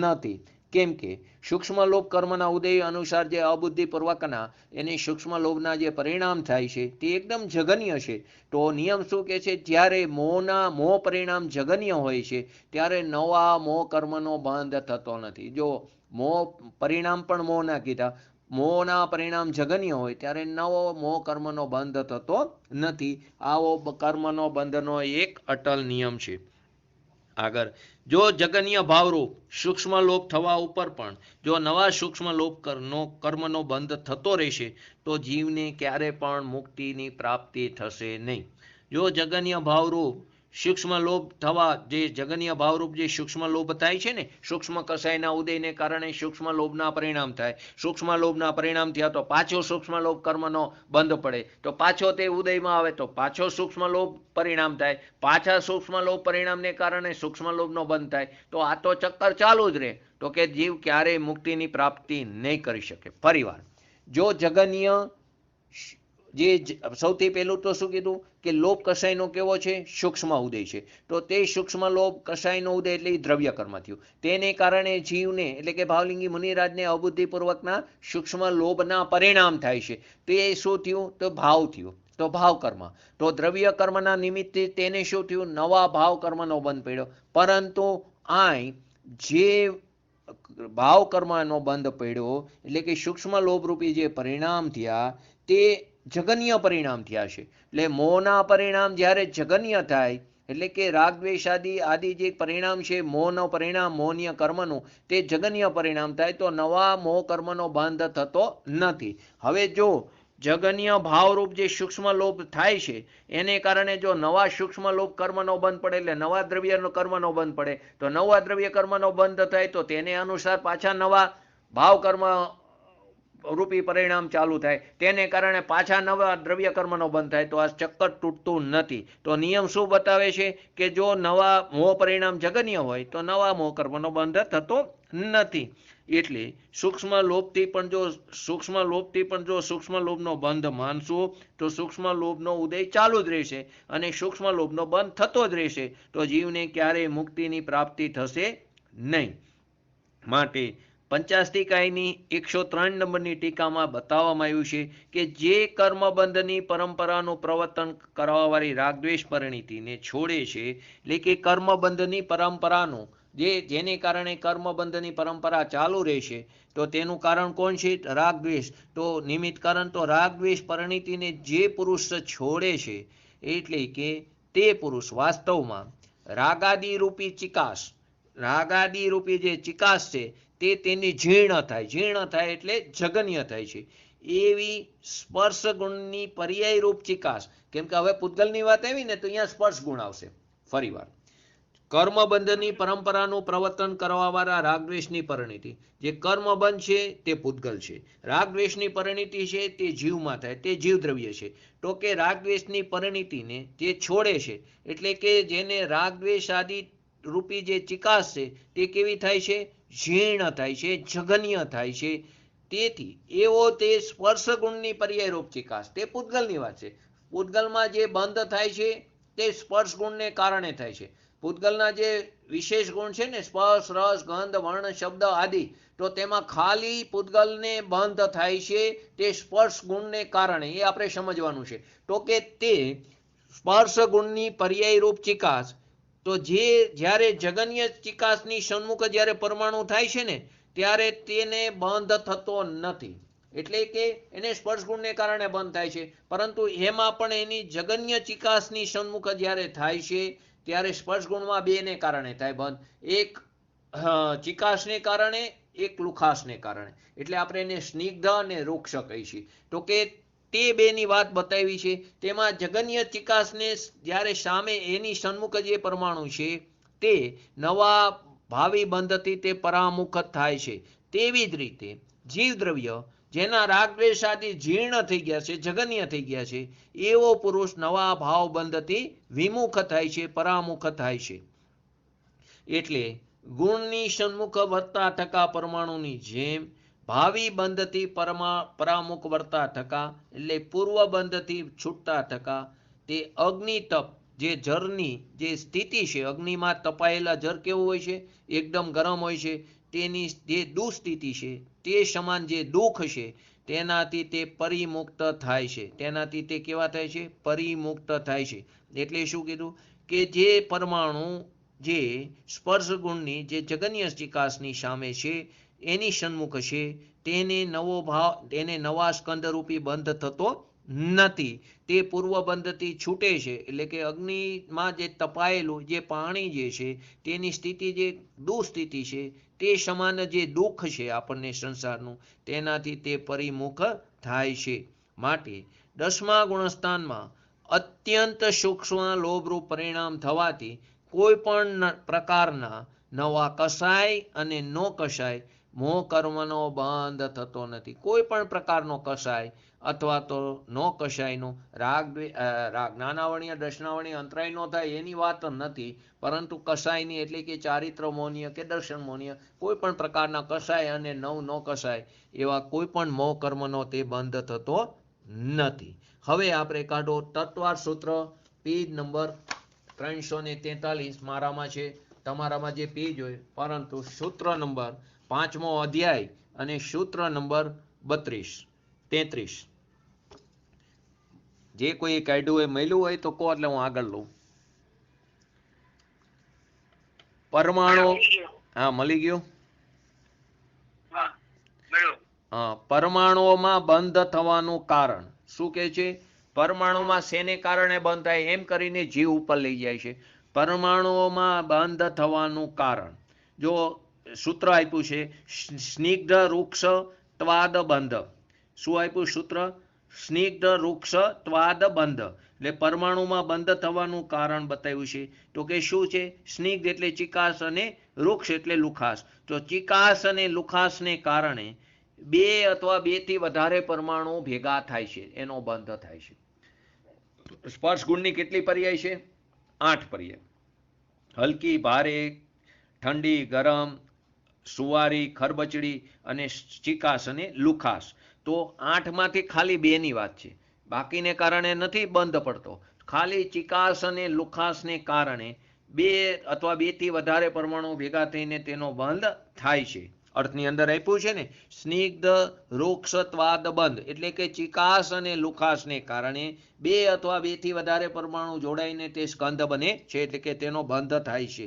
નથી. કેમ કે સૂક્ષ્મ લોભ કર્મના ઉદય અનુસાર જે અબુદ્ધિપૂર્વકના એની સૂક્ષ્મ લોભના જે પરિણામ થાય છે તે એકદમ જગન્ય છે. તો નિયમ શું કહે છે? જ્યારે મોહ પરિણામ જગન્ય હોય છે ત્યારે નવા મોહ કર્મનો બંધ થતો નથી. જો મોહ પરિણામ પણ મોહના કીધા, મોહના પરિણામ જગન્ય હોય ત્યારે નવો મોહ કર્મનો બંધ થતો નથી. આવો કર્મનો બંધનો એક અટલ નિયમ છે. આગળ, જો જગન્ય ભાવરૂપ સૂક્ષ્મ લોભ થવા ઉપર પણ જો નવા સૂક્ષ્મ લોભ કર્મનો બંધ થતો રહેશે તો જીવને ક્યારે પણ મુક્તિની પ્રાપ્તિ થશે નહીં. જો જગન્ય ભાવરૂપ સૂક્ષ્મ લોભ થવા, જે જગન્ય ભાવરૂપ જે સૂક્ષ્મ લોભ થાય છે ને, સૂક્ષ્મ કસાયના ઉદયને કારણે સૂક્ષ્મ લોભના પરિણામ થાય. સૂક્ષ્મ લોભના પરિણામ થયા તો પાછો સૂક્ષ્મ લોભ કર્મનો બંધ પડે. તો પાછો તે ઉદયમાં આવે તો પાછો સૂક્ષ્મ લોભ પરિણામ થાય. પાછા સૂક્ષ્મ લોભ પરિણામને કારણે સૂક્ષ્મ લોભનો બંધ થાય. તો આ તો ચક્કર ચાલુ જ રહે. તો કે જીવ ક્યારેય મુક્તિની પ્રાપ્તિ નહીં કરી શકે. ફરીવાર, જો જગન્ય, જે સૌથી પહેલું તો શું કીધું કે લોભ કષાયનો કેવો છે? સૂક્ષ્મ ઉદય છે. તો તે સૂક્ષ્મ લોભ કષાયનો ઉદય એટલે દ્રવ્ય કર્મ થયું. તેને કારણે જીવને એટલે કે ભાવલિંગી મુનિરાજને અબુદ્ધિપૂર્વકના સૂક્ષ્મ લોભના પરિણામ થાય છે. તે શું થયું? તો ભાવ થયું. તો ભાવ કર્મ. તો દ્રવ્ય કર્મના નિમિત્તે તેને શું થયું? નવા ભાવ કર્મનો બંધ પડ્યો. પરંતુ અહીં જે ભાવ કર્મનો બંધ પડ્યો એટલે કે સૂક્ષ્મ લોભરૂપી જે પરિણામ થયા તે જગન્ય પરિણામ થયા છે. એટલે મોહના પરિણામ જ્યારે જગન્ય થાય એટલે કે રાગ દ્વેષ આદિ જે પરિણામ છે, મોહનો પરિણામ, મોહનીય કર્મનું, તે જગન્ય પરિણામ થાય તો નવા મોહ કર્મનો બંધ થતો નથી. હવે જો જગન્ય ભાવરૂપ જે સૂક્ષ્મ લોભ થાય છે એને કારણે જો નવા સૂક્ષ્મ લોભ કર્મનો બંધ પડે એટલે નવા દ્રવ્ય કર્મનો બંધ પડે. તો નવા દ્રવ્ય કર્મનો બંધ થાય તો તેને અનુસાર પાછા નવા ભાવ કર્મ રૂપી પરિણામ ચાલુ થાય. તેને કારણે પાછા નવા દ્રવ્ય કર્મનો બંધ થાય. તો આ ચક્કર તૂટતું નથી. તો નિયમ શું બતાવે છે કે જો નવા મોહ પરિણામ જગન્ય હોય તો નવા મોહ કર્મનો બંધ થતો નથી. એટલે સૂક્ષ્મ લોભથી પણ જો સૂક્ષ્મ લોભનો બંધ માનશો તો સૂક્ષ્મ લોભનો ઉદય ચાલુ જ રહેશે અને સૂક્ષ્મ લોભનો બંધ થતો જ રહેશે. તો જીવને ક્યારેય મુક્તિની પ્રાપ્તિ થશે નહીં. માટે પંચાસ્તિકાયની 103 નંબરની ટીકામાં બતાવવામાં આવ્યું છે કે જે કર્મબંધની પરંપરાનું પ્રવર્તન કરવાવાળી રાગદ્વેષ પરિણીતિને છોડે છે, એટલે કે કર્મબંધની પરંપરાનું જેને કારણે કર્મબંધની પરંપરા ચાલુ રહેશે, તો તેનું કારણ કોણ છે? રાગદ્વેષ. તો નિમિત્ત કારણ તો રાગદ્વેષ પરિણીતિને જે પુરુષ છોડે છે, એટલે કે તે પુરુષ વાસ્તવમાં રાગાદી રૂપી ચિકાસ, રાગાદી રૂપી જે ચિકાસ છે તે તેની જીર્ણ થાય. જીર્ણ થાય એટલે જગન્ય થાય છે. એવી સ્પર્શ ગુણની પર્યાય રૂપ ચિકાસ, કેમ કે હવે પૂતગલની વાત આવી ને તો અહીંયા સ્પર્શ ગુણ આવશે. ફરીવાર, કર્મબંધની પરંપરાનું પ્રવર્તન કરવાવાળા રાગદ્વેષની પરિણીતિ, જે કર્મબંધ છે તે પૂતગલ છે, રાગદ્વેષની પરિણીતિ છે તે જીવમાં થાય, તે જીવ દ્રવ્ય છે. તો કે રાગદ્વેષની પરિણીતિને જે છોડે છે, એટલે કે જેને રાગદ્વેષ આદિ રૂપી જે ચિકાસ છે તે કેવી થાય છે? જીર્ણ થાય છે, જગન્ય થાય છે. તેથી એવો તે સ્પર્શ ગુણની પર્યાય રૂપ ચિકાસ, તે પૂતગલની વાત છે. પૂતગલમાં જે બંધ થાય છે તે સ્પર્શ ગુણને કારણે થાય છે. પૂતગલના જે વિશેષ ગુણ છે ને, સ્પર્શ, રસ, ગંધ, વર્ણ, શબ્દ આદિ, તો તેમાં ખાલી પૂતગલને બંધ થાય છે તે સ્પર્શ ગુણને કારણે. એ આપણે સમજવાનું છે. તો કે તે સ્પર્શ ગુણની પર્યાય રૂપ ચિકાસ, તો જે જ્યારે જગન્ય ચિકાસની સન્મુખ જ્યારે પરમાણુ થાય છે ને, ત્યારે તેને બંધ થતો નથી. એટલે કે એને સ્પર્શ ગુણને કારણે બંધ થાય છે, પરંતુ એમાં પણ એની જગન્ય ચિકાસની સન્મુખ જ્યારે થાય છે ત્યારે સ્પર્શ ગુણમાં બેને કારણે થાય બંધ. એક ચિકાસને કારણે, એક લુખાસને કારણે. એટલે આપણે એને સ્નિગ્ધ અને રૂક્ષ કહીએ છીએ. તો કે તે બેની વાત બતાવી છે. તેમાં જગન્ય ચિકાસને જ્યારે સામે એની સન્મુખ જે પરમાણુ છે તે નવા ભાવિ બંધથી તે પરામુખ થાય છે. તેવી જ રીતે જીવ દ્રવ્ય જેના રાગદ્વેષ આદિ જીર્ણ થઈ ગયા છે, જગન્ય થઈ ગયા છે, એવો પુરુષ નવા ભાવ બંધથી વિમુખ થાય છે, પરામુખ થાય છે. એટલે ગુણની સન્મુખ વર્તા થકા પરમાણુની જેમ ભાવિ બંધથી પરામુખ વર્તા થકા, એટલે પૂર્વ બંધથી છૂટતા થકા, તે અગ્નિ તપ જે જળની જે સ્થિતિ છે, અગ્નિમાં તપાયેલા જળ કેવું હોય છે? એકદમ ગરમ હોય છે. તેની જે દુઃસ્થિતિ છે તે સમાન જે દુઃખ છે તેનાથી તે પરિમુક્ત થાય છે. તેનાથી તે કેવા થાય છે? પરિમુક્ત થાય છે. એટલે શું કીધું? કે જે પરમાણુ જે સ્પર્શ ગુણની જે જગન્ય ચિકાસની સામે છે એની સન્મુખ છે, તેને નવો ભાવ, તેને નવા સ્કંદરૂપી બંધ થતો નથી. તે પૂર્વ બંધથી છૂટે છે. એટલે કે અગ્નિમાં જે તપાયેલું જે પાણી જે છે તેની સ્થિતિ જે દુઃસ્થિતિ છે તે સમાન જે દુઃખ છે આપણને સંસારનું, તેનાથી તે પરિમુખ થાય છે. માટે 10મા ગુણસ્થાનમાં અત્યંત સૂક્ષ્મ લોભરૂપ પરિણામ થવાથી કોઈ પણ પ્રકારના નવા કસાય અને નો કસાય મોહ કર્મનો બંધ થતો નથી. કોઈ પણ પ્રકારનો કસાય અથવા તો નો કસાયનો જ્ઞાનાવર્ણીય, દર્શનાવર્ણીય, અંતરાય નો થાય એની વાત નથી, પરંતુ કસાયની એટલે કે ચારિત્ર મોહનીય કે દર્શન મોહનીય કોઈ પણ પ્રકારના કસાય અને નવ નો કસાય એવા કોઈ પણ મોહ કર્મનો તે બંધ થતો નથી. હવે આપણે કાઢો તત્વાર સૂત્ર, પેજ નંબર 343 મારામાં છે, તમારામાં જે પેજ હોય, પરંતુ સૂત્ર નંબર 5મો અધ્યાય અને સૂત્ર નંબર 33. જે કોઈ કાઢ્યું હોય, મળ્યું હોય તો કહો, એટલે હું આગળ લઉં. પરમાણુ, હા મળી ગયું. પરમાણુઓમાં બંધ થવાનું કારણ શું કે છે? પરમાણુમાં શેને કારણે બંધ થાય એમ કરીને જીવ ઉપર લઈ જાય છે. પરમાણુઓમાં બંધ થવાનું કારણ જો સૂત્ર આપ્યું છે, સ્નિગ્ધ રૂક્ષ ત્વાદ બંધ. શું આપ્યું સૂત્ર? સ્નિગ્ધ રૂક્ષ ત્વાદ બંધ. એટલે પરમાણુમાં બંધ થવાનું કારણ બતાવ્યું છે. તો કે શું છે? સ્નિગ્ધ એટલે ચિકાસ અને રૂક્ષ એટલે લુખાસ. તો ચિકાસ અને લુખાસને કારણે બે અથવા બેથી વધારે પરમાણુ ભેગા થાય છે, એનો બંધ થાય છે. સ્પર્શ ગુણની કેટલી પર્યાય છે? 8 પર્યાય. હલકી, ભારે, ઠંડી, ગરમ, સુવારી, ખરબચડી અને ચિકાસ અને લુખાસ. તો 8માંથી ખાલી 2ની વાત છે, બાકીને કારણે નથી બંધ પડતો. ખાલી ચિકાસ અને લુખાસને કારણે 2 અથવા 2થી વધારે પરમાણુ ભેગા થઈને તેનો બંધ થાય છે. અર્થની અંદર આપ્યું છે ને, સ્નિગ્ધ રૂક્ષત્વાદ બંધ એટલે કે ચિકાસ અને લુખાસને કારણે બે અથવા બેથી વધારે પરમાણુ જોડાઈને તે સ્કંધ બને છે, એટલે કે તેનો બંધ થાય છે.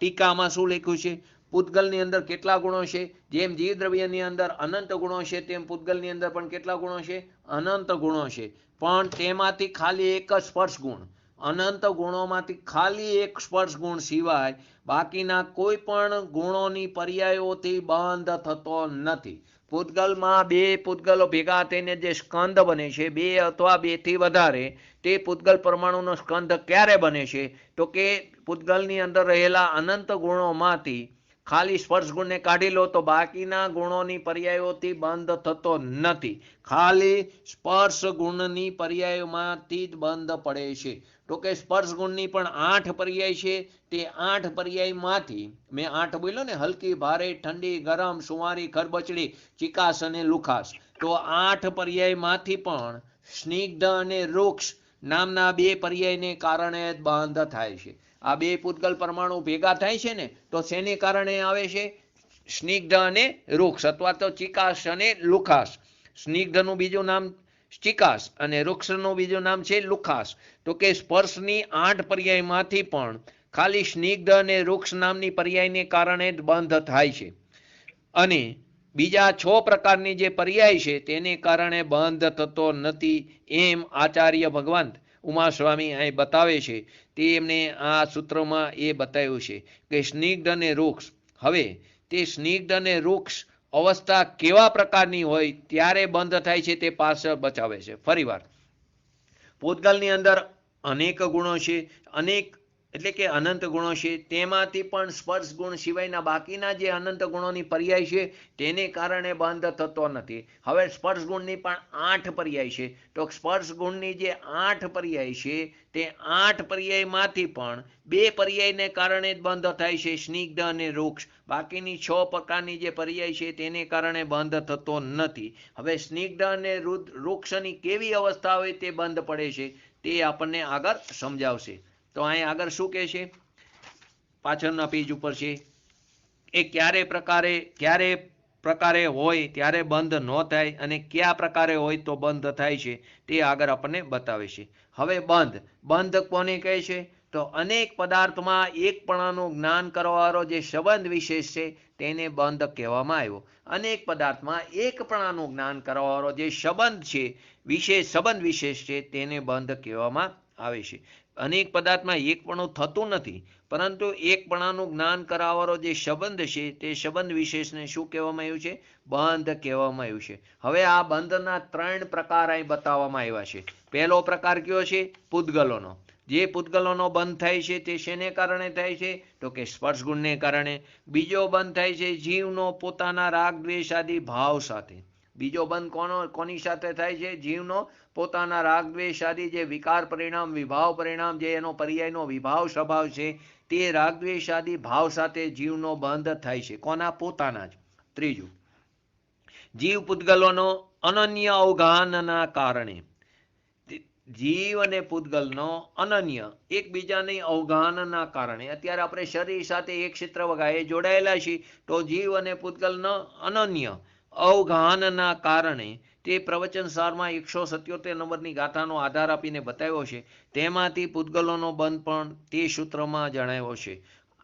ટીકામાં શું લખ્યું છે? પૂતગલની અંદર કેટલા ગુણો છે? જેમ જીવદ્રવ્યની અંદર અનંત ગુણો છે તેમ પૂતગલની અંદર પણ કેટલા ગુણો છે? અનંત ગુણો છે. પણ તેમાંથી ખાલી એક જ સ્પર્શ ગુણ, અનંત ગુણોમાંથી ખાલી એક સ્પર્શ ગુણ સિવાય બાકીના કોઈ પણ ગુણોની પર્યાયોથી બંધ થતો નથી. પૂતગલમાં બે પૂતગલો ભેગા થઈને જે સ્કંદ બને છે, બે અથવા બેથી વધારે, તે પૂતગલ પરમાણુનો સ્કંદ ક્યારે બને છે? તો કે પૂતગલની અંદર રહેલા અનંત ગુણોમાંથી ખાલી સ્પર્શ ગુણને કાઢી લો તો બાકીના ગુણોની પર્યાયોથી બંધ થતો નથી. ખાલી સ્પર્શ ગુણની પર્યાયોમાંથી જ બંધ પડે છે. તો કે સ્પર્શ ગુણની પણ 8 પર્યાય છે. તે 8 પર્યાયમાંથી મેં 8 બોલ્યો ને, હલકી, ભારે, ઠંડી, ગરમ, સુંવારી, ખરબચડી, ચિકાસ અને લુખાસ. તો 8 પર્યાયમાંથી પણ સ્નિગ્ધ અને રૂક્ષ નામના બે પર્યાયને કારણે જ બંધ થાય છે. આ બે પૂતગલ પરમાણુ ભેગા થાય છે ને, તો શેને કારણે આવે છે? સ્નિગ્ધ અને રૂક્ષ અથવા તો ચિકાસ અને લુખાસ. સ્નિગ્ધનું બીજું નામ ચિકાસ અને વૃક્ષનું બીજું નામ છે લુખાસ. તો કે સ્પર્શની 8 પર્યાયમાંથી પણ ખાલી સ્નિગ્ધ અને વૃક્ષ નામની પર્યાયને કારણે જ બંધ થાય છે. અને બીજા 6 પ્રકારની જે પર્યાય છે તેને કારણે બંધ થતો નથી, એમ આચાર્ય ભગવાન ઉમાસ્વામી અહીં બતાવે છે. તે એમને આ સૂત્રમાં એ બતાવ્યું છે કે સ્નિગ્ધ અને વૃક્ષ, હવે તે સ્નિગ્ધ અને વૃક્ષ અવસ્થા કેવા પ્રકારની હોય ત્યારે બંધ થાય છે તે પાછળ બચાવે છે. ફરીવાર, પૂતગલની અંદર અનેક ગુણો છે, અનેક એટલે કે અનંત ગુણો છે. તેમાંથી પણ સ્પર્શ ગુણ સિવાયના બાકીના જે અનંત ગુણોની પર્યાય છે તેને કારણે બંધ થતો નથી. હવે સ્પર્શ ગુણની પણ 8 પર્યાય છે. તો સ્પર્શ ગુણની જે 8 પર્યાય છે તે 8 પર્યાયમાંથી પણ 2 પર્યાયને કારણે જ બંધ થાય છે, સ્નિગ્ધ અને વૃક્ષ. બાકીની 6 પ્રકારની જે પર્યાય છે તેને કારણે બંધ થતો નથી. હવે સ્નિગ્ધ અને વૃક્ષની કેવી અવસ્થા હોય તે બંધ પડે છે તે આપણને આગળ સમજાવશે. તો અહીં આગળ શું કહે છે? પાછળના પેજ ઉપર છે એ ક્યારે પ્રકારે હોય ત્યારે બંધ ન થાય અને કયા પ્રકારે હોય તો બંધ થાય છે તે આગળ આપણને બતાવે છે. હવે બંધ કોને કહે છે? તો અનેક પદાર્થમાં એકપણાનું જ્ઞાન કરવાવાળો જે સંબંધ વિશેષ છે તેને બંધ કહેવામાં આવ્યો. અનેક પદાર્થમાં એકપણાનું જ્ઞાન કરવાવાળો જે સંબંધ વિશેષ છે તેને બંધ કહેવામાં આવે છે. અનેક પદાર્થમાં એકપણું થતું નથી, પરંતુ એકપણાનું જ્ઞાન કરાવવાનો જે સંબંધ છે તે સંબંધ વિશેષને શું કહેવામાં આવ્યું છે? બંધ કહેવામાં આવ્યું છે. હવે આ બંધના 3 પ્રકાર અહીં બતાવવામાં આવ્યા છે. પહેલો પ્રકાર કયો છે? પૂતગલોનો. જે પૂતગલોનો બંધ થાય છે તે શેને કારણે થાય છે? તો કે સ્પર્શ ગુણને કારણે. બીજો બંધ થાય છે જીવનો પોતાના રાગ દ્વેષ આદિ ભાવ સાથે. બીજો બંધ કોની સાથે થાય છે? જીવનો પોતાના રાગ દ્વેષ આદિ જે વિકાર પરિણામ, વિભાવ પરિણામ, જે એનો પર્યાયનો વિભાવ સ્વભાવ છે તે રાગ દ્વેષ આદિ ભાવ સાથે જીવનો બંધ થાય છે. કોના? પોતાના જ. ત્રીજું, જીવ પૂતગલોનો અનન્ય અવગાહનના કારણે. જીવ અને પૂતગલનો અનન્ય એકબીજાની અવગાહનના કારણે. અત્યારે આપણે શરીર સાથે એક ક્ષેત્ર વગાએ જોડાયેલા છીએ, તો જીવ અને પૂતગલનો અનન્ય અવગાહનના કારણે તે પ્રવચન સારમાં 177 નંબરની ગાથાનો આધાર આપીને બતાવ્યો છે. તેમાંથી પૂતગલોનો બંધ પણ તે સૂત્રમાં જણાવ્યો છે.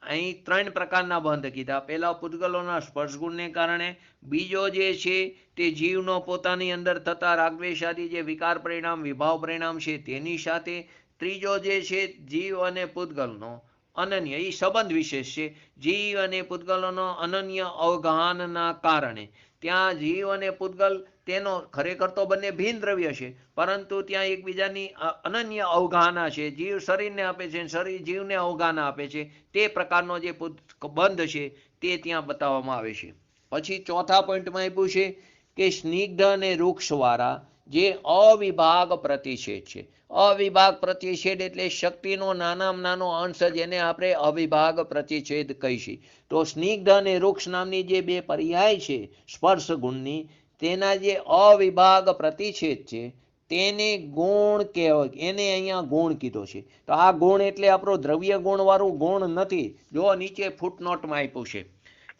અહીં 3 પ્રકારના બંધ કીધા. પહેલા પૂતગલોના સ્પર્શ ગુણને કારણે, બીજો જે છે તે જીવનો પોતાની અંદર થતા રાગદ્વેષ આદિ જે વિકાર પરિણામ, વિભાવ પરિણામ છે તેની સાથે, ત્રીજો જે છે જીવ અને પૂતગલનો અનન્ય, એ સંબંધ વિશેષ છે. જીવ અને પૂતગલોનો અનન્ય અવગાહનના કારણે ત્યાં જીવ અને પૂતગલ તેનો ખરેખર તો બંને ભિન્ન દ્રવ્ય છે, પરંતુ ત્યાં એકબીજાની અનન્ય અવગાહના છે. જીવ શરીરને આપે છે, શરીર જીવને અવગાહના આપે છે. તે પ્રકારનો જે બંધ છે તે ત્યાં બતાવવામાં આવે છે. પછી ચોથા પોઈન્ટમાં આપ્યું છે કે સ્નિગ્ધ અને વૃક્ષવાળા જે અવિભાગ પ્રતિષેધ છે. અવિભાગ પ્રતિષેધ એટલે શક્તિનો નાનામાં નાનો અંશ, જેને આપણે અવિભાગ પ્રતિષેધ કહીશું. તો સ્નિગ્ધ અને વૃક્ષ નામની જે બે પર્યાય છે સ્પર્શ ગુણની, તેના જે અવિભાગ પ્રતિષેધ છે તેને ગુણ કહેવાય. એને અહીંયા ગુણ કીધો છે. તો આ ગુણ એટલે આપણો દ્રવ્ય ગુણ વાળું ગુણ નથી. જો નીચે ફૂટનોટમાં આપ્યું છે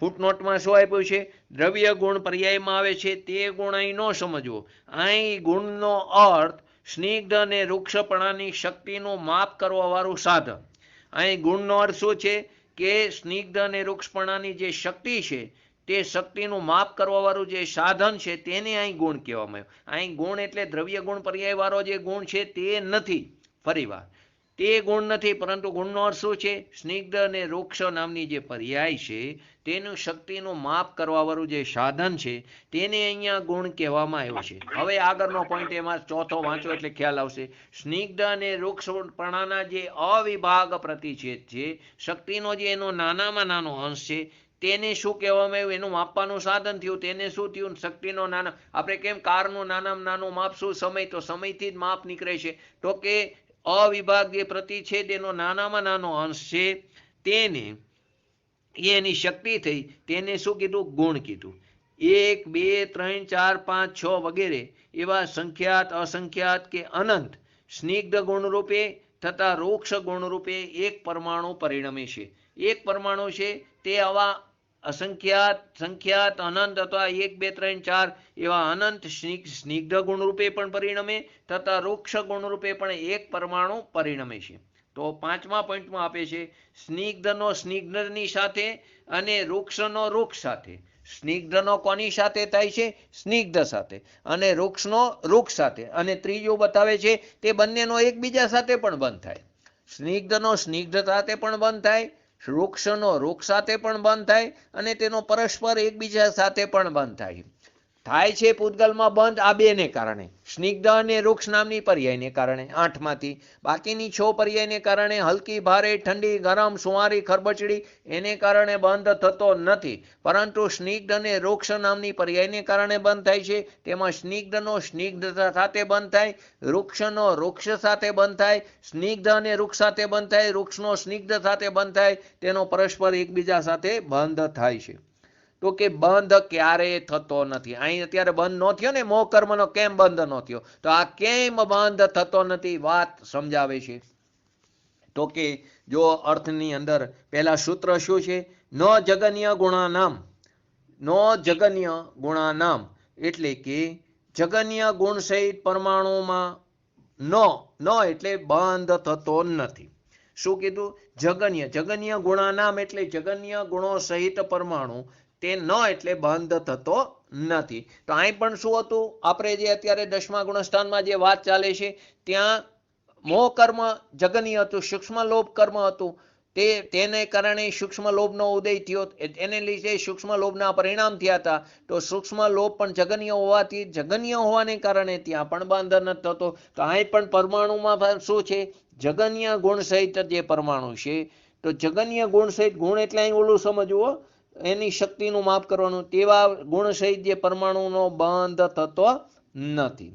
ફૂટનોટમાં શું આપ્યું છે? દ્રવ્ય ગુણ પર્યાયમાં આવે છે તે ગુણ અહીં ન સમજવો. અહીં ગુણનો અર્થ સ્નિગ્ધ અને વૃક્ષપણાની શક્તિનું માપ કરવા વાળું સાધન. અહીં ગુણનો અર્થ શું છે કે સ્નિગ્ધ અને વૃક્ષપણાની જે શક્તિ છે તે શક્તિનું માપ કરવા વાળું જે સાધન છે તેને અહીં ગુણ કહેવામાં આવ્યું. અહીં ગુણ એટલે દ્રવ્ય ગુણ પર્યાય વાળો જે ગુણ છે તે નથી. ફરીવાર, તે ગુણ નથી, પરંતુ ગુણનો અર્થ શું છે? સ્નિગ્ધ અને વૃક્ષ નામની જે પર્યાય છે તેનું શક્તિનું માપ કરવા વાળું જે સાધન છે તેને અહીંયા ગુણ કહેવામાં આવ્યો છે. હવે આગળનો પોઈન્ટ એમાં ચોથો વાંચો એટલે ખ્યાલ આવશે. સ્નિગ્ધ અને વૃક્ષપણાના જે અવિભાગ પ્રતિછેદ છે, શક્તિનો જે એનો નાનામાં નાનો અંશ છે, તેને શું કહેવામાં આવ્યું? એનું માપવાનું સાધન થયું. તેને શું થયું? શક્તિનો નાના, આપણે કેમ કારનું નાનામાં નાનું માપ શું? સમય. તો સમયથી જ માપ નીકળે છે. તો કે અવિભાગ જે પ્રતિછેદ એનો નાનામાં નાનો અંશ છે તેને એની શક્તિ થઈ, તેને શું કીધું? ગુણ કીધું. 1, 2, 3, 4, 5, 6 વગેરે એવા સંખ્યાત, અસંખ્યાત કે અનંત સ્નિગ્ધ ગુણરૂપે તથા વૃક્ષ ગુણરૂપે એક પરમાણુ પરિણમે છે. એક પરમાણુ છે તે આવા અસંખ્યાત, સંખ્યાત, અનંત અથવા 1, 2, 3, 4 એવા અનંત સ્નિગ્ધ ગુણરૂપે પણ પરિણમે તથા વૃક્ષ ગુણરૂપે પણ એક પરમાણુ પરિણમે છે. તો પાંચમા પોઈન્ટમાં આપે છે સ્નિગ્ધનો સ્નિગ્ધની સાથે અને વૃક્ષનો વૃક્ષ સાથે. સ્નિગ્ધનો કોની સાથે થાય છે? સ્નિગ્ધ સાથે. અને વૃક્ષનો વૃક્ષ સાથે. અને ત્રીજું બતાવે છે તે બંનેનો એકબીજા સાથે પણ બંધ થાય. સ્નિગ્ધનો સ્નિગ્ધ સાથે પણ બંધ થાય, વૃક્ષનો વૃક્ષ સાથે પણ બંધ થાય, અને તેનો પરસ્પર એકબીજા સાથે પણ બંધ થાય. થાય છે પૂતગલમાં બંધ આ બેને કારણે, સ્નિગ્ધ અને વૃક્ષ નામની પર્યાયને કારણે. 8માંથી બાકીની 6 પર્યાયને કારણે હલકી, ભારે, ઠંડી, ગરમ, સુંવારી, ખરબચડી એને કારણે બંધ થતો નથી, પરંતુ સ્નિગ્ધ અને વૃક્ષ નામની પર્યાયને કારણે બંધ થાય છે. તેમાં સ્નિગ્ધનો સ્નિગ્ધ સાથે બંધ થાય, વૃક્ષનો વૃક્ષ સાથે બંધ થાય, સ્નિગ્ધ અને વૃક્ષ સાથે બંધ થાય, વૃક્ષનો સ્નિગ્ધ સાથે બંધ થાય, તેનો પરસ્પર એકબીજા સાથે બંધ થાય છે. તો કે બંધ ક્યારે થતો નથી. અહીં અત્યારે બંધ ન થયો ને, મોહ કર્મનો કેમ બંધ ન થયો? તો આ કેમ બંધ થતો નથી વાત સમજાવે છે. તો કે જો અર્થની અંદર પહેલા સૂત્ર શું છે? ન જગન્ય ગુણાનામ. ન જગન્ય ગુણાનામ એટલે કે જગન્ય ગુણ સહિત પરમાણુમાં ન એટલે બંધ થતો નથી. શું કીધું? જગન્ય. જગન્ય ગુણાનામ એટલે જગન્ય ગુણો સહિત પરમાણુ, તે ન એટલે બંધ થતો નથી. તો અહીં પણ શું હતું? આપણે જે અત્યારે 10મા ગુણસ્થાનમાં જે વાત ચાલે છે ત્યાં મોહ કર્મ જગન્ય હતું, સૂક્ષ્મ લોભ કર્મ હતું. તેને કારણે સૂક્ષ્મ લોભનો ઉદય થયો, એને લીધે સૂક્ષ્મ લોભના પરિણામ થયા હતા. તો સૂક્ષ્મ લોભ પણ જગન્ય હોવાથી, જગન્ય હોવાને કારણે ત્યાં પણ બંધ નથી થતો. તો અહીં પણ પરમાણુમાં શું છે? જગન્ય ગુણ સહિત જે પરમાણુ છે. તો જગન્ય ગુણ સહિત, ગુણ એટલે અહીં ઓલું સમજવું, એની શક્તિનું માપ કરવાનું, તેવા ગુણ સહિત જે પરમાણુનો બંધ થતો નથી.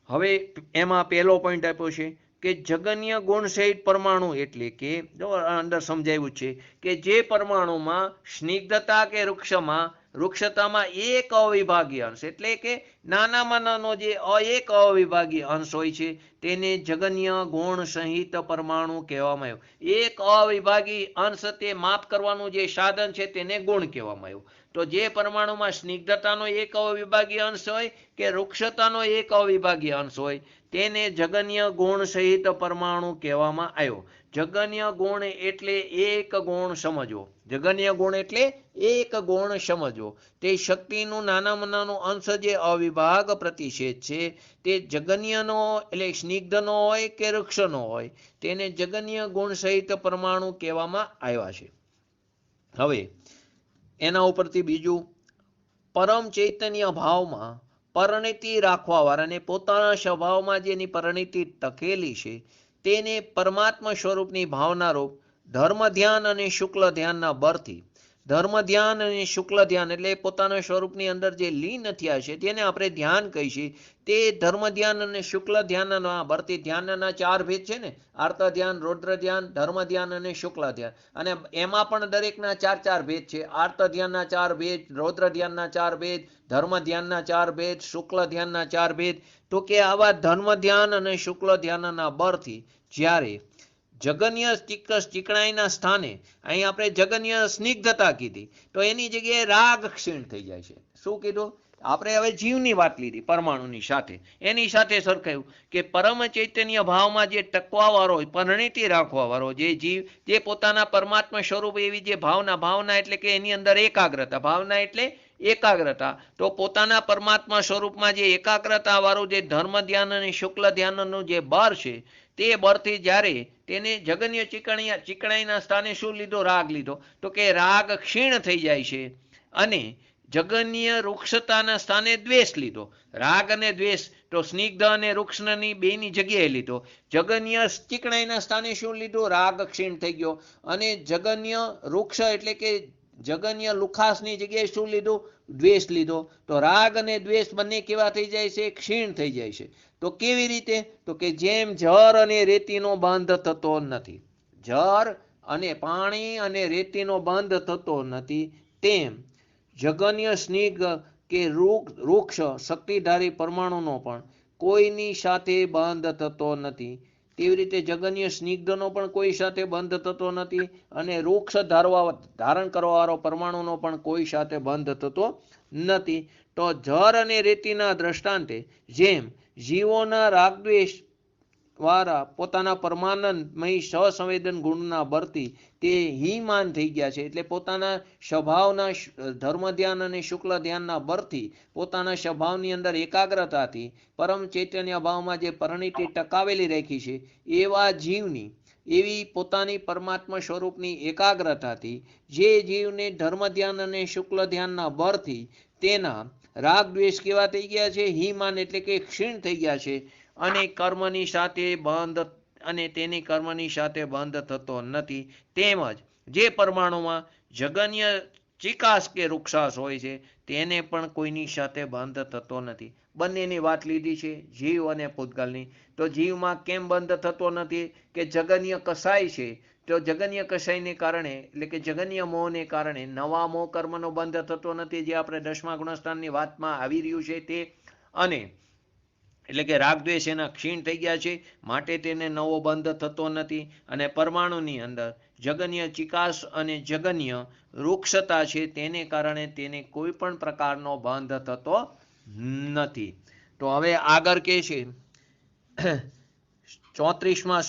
હવે એમાં પહેલો પોઈન્ટ આપ્યો છે કે જગન્ય ગુણ સહિત પરમાણુ એટલે કે જો અંદર સમજાવ્યું છે કે જે પરમાણુમાં સ્નિગ્ધતા કે વૃક્ષતામાં એક અવિભાગીય અંશ એટલે કે નાનામાં નાનો જે એક અવિભાગીય અંશ હોય છે તેને જગન્ય ગુણ સહિત પરમાણુ કહેવામાં આવ્યું. એક અવિભાગી અંશ તે માપ કરવાનું જે સાધન છે તેને ગુણ કહેવામાં આવ્યું. તો જે પરમાણુમાં સ્નિગ્ધતાનો એક અવિભાગીય અંશ હોય કે વૃક્ષતાનો એક અવિભાગીય અંશ હોય તેને જગન્ય ગુણ સહિત પરમાણુ કહેવામાં આવ્યો. જગન્ય ગુણ એટલે એક ગુણ સમજવો. જગન્ય ગુણ એટલે એક ગુણ સમજવો. તે શક્તિનું નાનામાં નાનો અંશ જે અવિભાગ પ્રતિષેધ છે તે જગન્યનો એટલે સ્નિગ્ધનો હોય કે વૃક્ષનો હોય તેને જગન્ય ગુણ સહિત પરમાણુ કહેવામાં આવ્યા છે. હવે એના ઉપરથી બીજું, પરમ ચૈતન્ય ભાવમાં પરિણતિ રાખવા વાળાને પોતાના સ્વભાવમાં જેની પરિણતિ ટકેલી છે તેને પરમાત્મા સ્વરૂપની ભાવનારૂપ ધર્મ ધ્યાન અને શુક્લ ધ્યાનના બળથી, ધર્મ ધ્યાન અને શુક્લ ધ્યાન એટલે પોતાના સ્વરૂપની અંદર જે લીન થયા છે તેને આપણે ધ્યાન કહીએ. તે ધર્મ ધ્યાન અને શુક્લ ધ્યાનના બળથી, ધ્યાનના 4 ભેદ છે ને, આર્ત ધ્યાન, રૌદ્ર ધ્યાન, ધર્મ ધ્યાન અને શુક્લ ધ્યાન. અને એમાં પણ દરેકના 4 ભેદ છે. આર્ત ધ્યાનના 4 ભેદ, રૌદ્ર ધ્યાનના 4 ભેદ, ધર્મ ધ્યાનના 4 ભેદ, શુક્લ ધ્યાનના 4 ભેદ. તો કે આવા ધર્મ ધ્યાન અને શુક્લ ધ્યાનના બળથી જ્યારે જગન્ય ચિકસ ચીકણાઈના સ્થાને અહીં આપણે જગન્ય સ્નિગ્ધતા કીધી, તો એની જગ્યાએ રાગ ક્ષીણ થઈ જાય છે. શું કીધું? આપણે હવે જીવની વાત લીધી પરમાણુની સાથે, એની સાથે સરખાયું કે પરમ ચૈતન્ય ભાવમાં જે ટકવાવાળો, પરિણીતિ રાખવાવાળો જે જીવ, જે પોતાના પરમાત્મા સ્વરૂપ એવી જે ભાવના એટલે કે એની અંદર એકાગ્રતા, ભાવના એટલે એકાગ્રતા, તો પોતાના પરમાત્મા સ્વરૂપમાં જે એકાગ્રતા વાળું જે ધર્મ ધ્યાન અને શુક્લ ધ્યાનનું જે બળ છે, તે બળથી જ્યારે તેને જગન્ય ચીકણાઈના સ્થાને શું લીધો? રાગ લીધો. તો કે રાગ ક્ષીણ થઈ જાય છે અને જગન્ય વૃક્ષતાના સ્થાને દ્વેષ લીધો. રાગ અને દ્વેષ તો સ્નિગ્ધ અને વૃક્ષની બેની જગ્યાએ લીધો. જગન્ય ચીકણાઈના સ્થાને શું લીધું? રાગ ક્ષીણ થઈ ગયો. અને જગન્ય વૃક્ષ એટલે કે જગન્ય લુખાસની જગ્યાએ શું લીધું? દ્વેષ લીધો. તો રાગ અને દ્વેષ બંને કેવા થઈ જાય છે? ક્ષીણ થઈ જાય છે. તો કેવી રીતે? તો કે જેમ જળ અને રેતીનો બંધ થતો નથી, જળ અને પાણી અને રેતીનો બંધ થતો નથી, તેમ જગન્ય સ્નિગ્ધ કે વૃક્ષ શક્તિધારી પરમાણુનો પણ કોઈની સાથે બંધ થતો નથી. તેવી રીતે જગન્ય સ્નિગ્ધનો પણ કોઈ સાથે બંધ થતો નથી અને વૃક્ષ ધારણ કરવાવાળો પરમાણુનો પણ કોઈ સાથે બંધ થતો નથી. તો જળ અને રેતીના દ્રષ્ટાંતે જેમ જીવોના રાગદ્વેષ વાળા પોતાના પરમાનંદમય સસંવેદન ગુણના બળથી તે હીમાન થઈ ગયા છે, એટલે પોતાના સ્વભાવના ધર્મ ધ્યાન અને શુક્લ ધ્યાનના બળથી પોતાના સ્વભાવની અંદર એકાગ્રતાથી પરમ ચૈતન્ય ભાવમાં જે પરિણીતિ ટકાવેલી રાખી છે, એવા જીવની એવી પોતાની પરમાત્મા સ્વરૂપની એકાગ્રતાથી જે જીવને ધર્મ ધ્યાન અને શુક્લ ધ્યાનના બળથી તેના રાગ દ્વેષ કેવા થઈ ગયા છે? હીમાન એટલે કે ક્ષીણ થઈ ગયા છે અને કર્મની સાથે બંધ, અને તેની કર્મની સાથે બંધ થતો નથી. તેમજ જે પરમાણુમાં જગન્ય ચિકાસ કે વૃક્ષાસ હોય છે, તેને પણ કોઈની સાથે બંધ થતો નથી. બંનેની વાત લીધી છે, જીવ અને પૂતગલની. તો જીવમાં કેમ બંધ થતો નથી? કે જગન્ય કસાય છે, તો જગન્ય કસાયને કારણે એટલે કે જગન્ય મોહને કારણે નવા મોહ કર્મનો બંધ થતો નથી, જે આપણે 10મા ગુણસ્થાનની વાતમાં આવી રહ્યું છે તે. અને એટલે કે રાગદ્વેષ એના ક્ષીણ થઈ ગયા છે, માટે તેને નવો બંધ થતો નથી. અને પરમાણુની અંદર જગન્ય ચિકાસ અને જગન્ય વૃક્ષતા છે, તેને કારણે તેને કોઈ પણ પ્રકારનો બંધ થતો નથી. તો હવે આગળ કે છે 34મા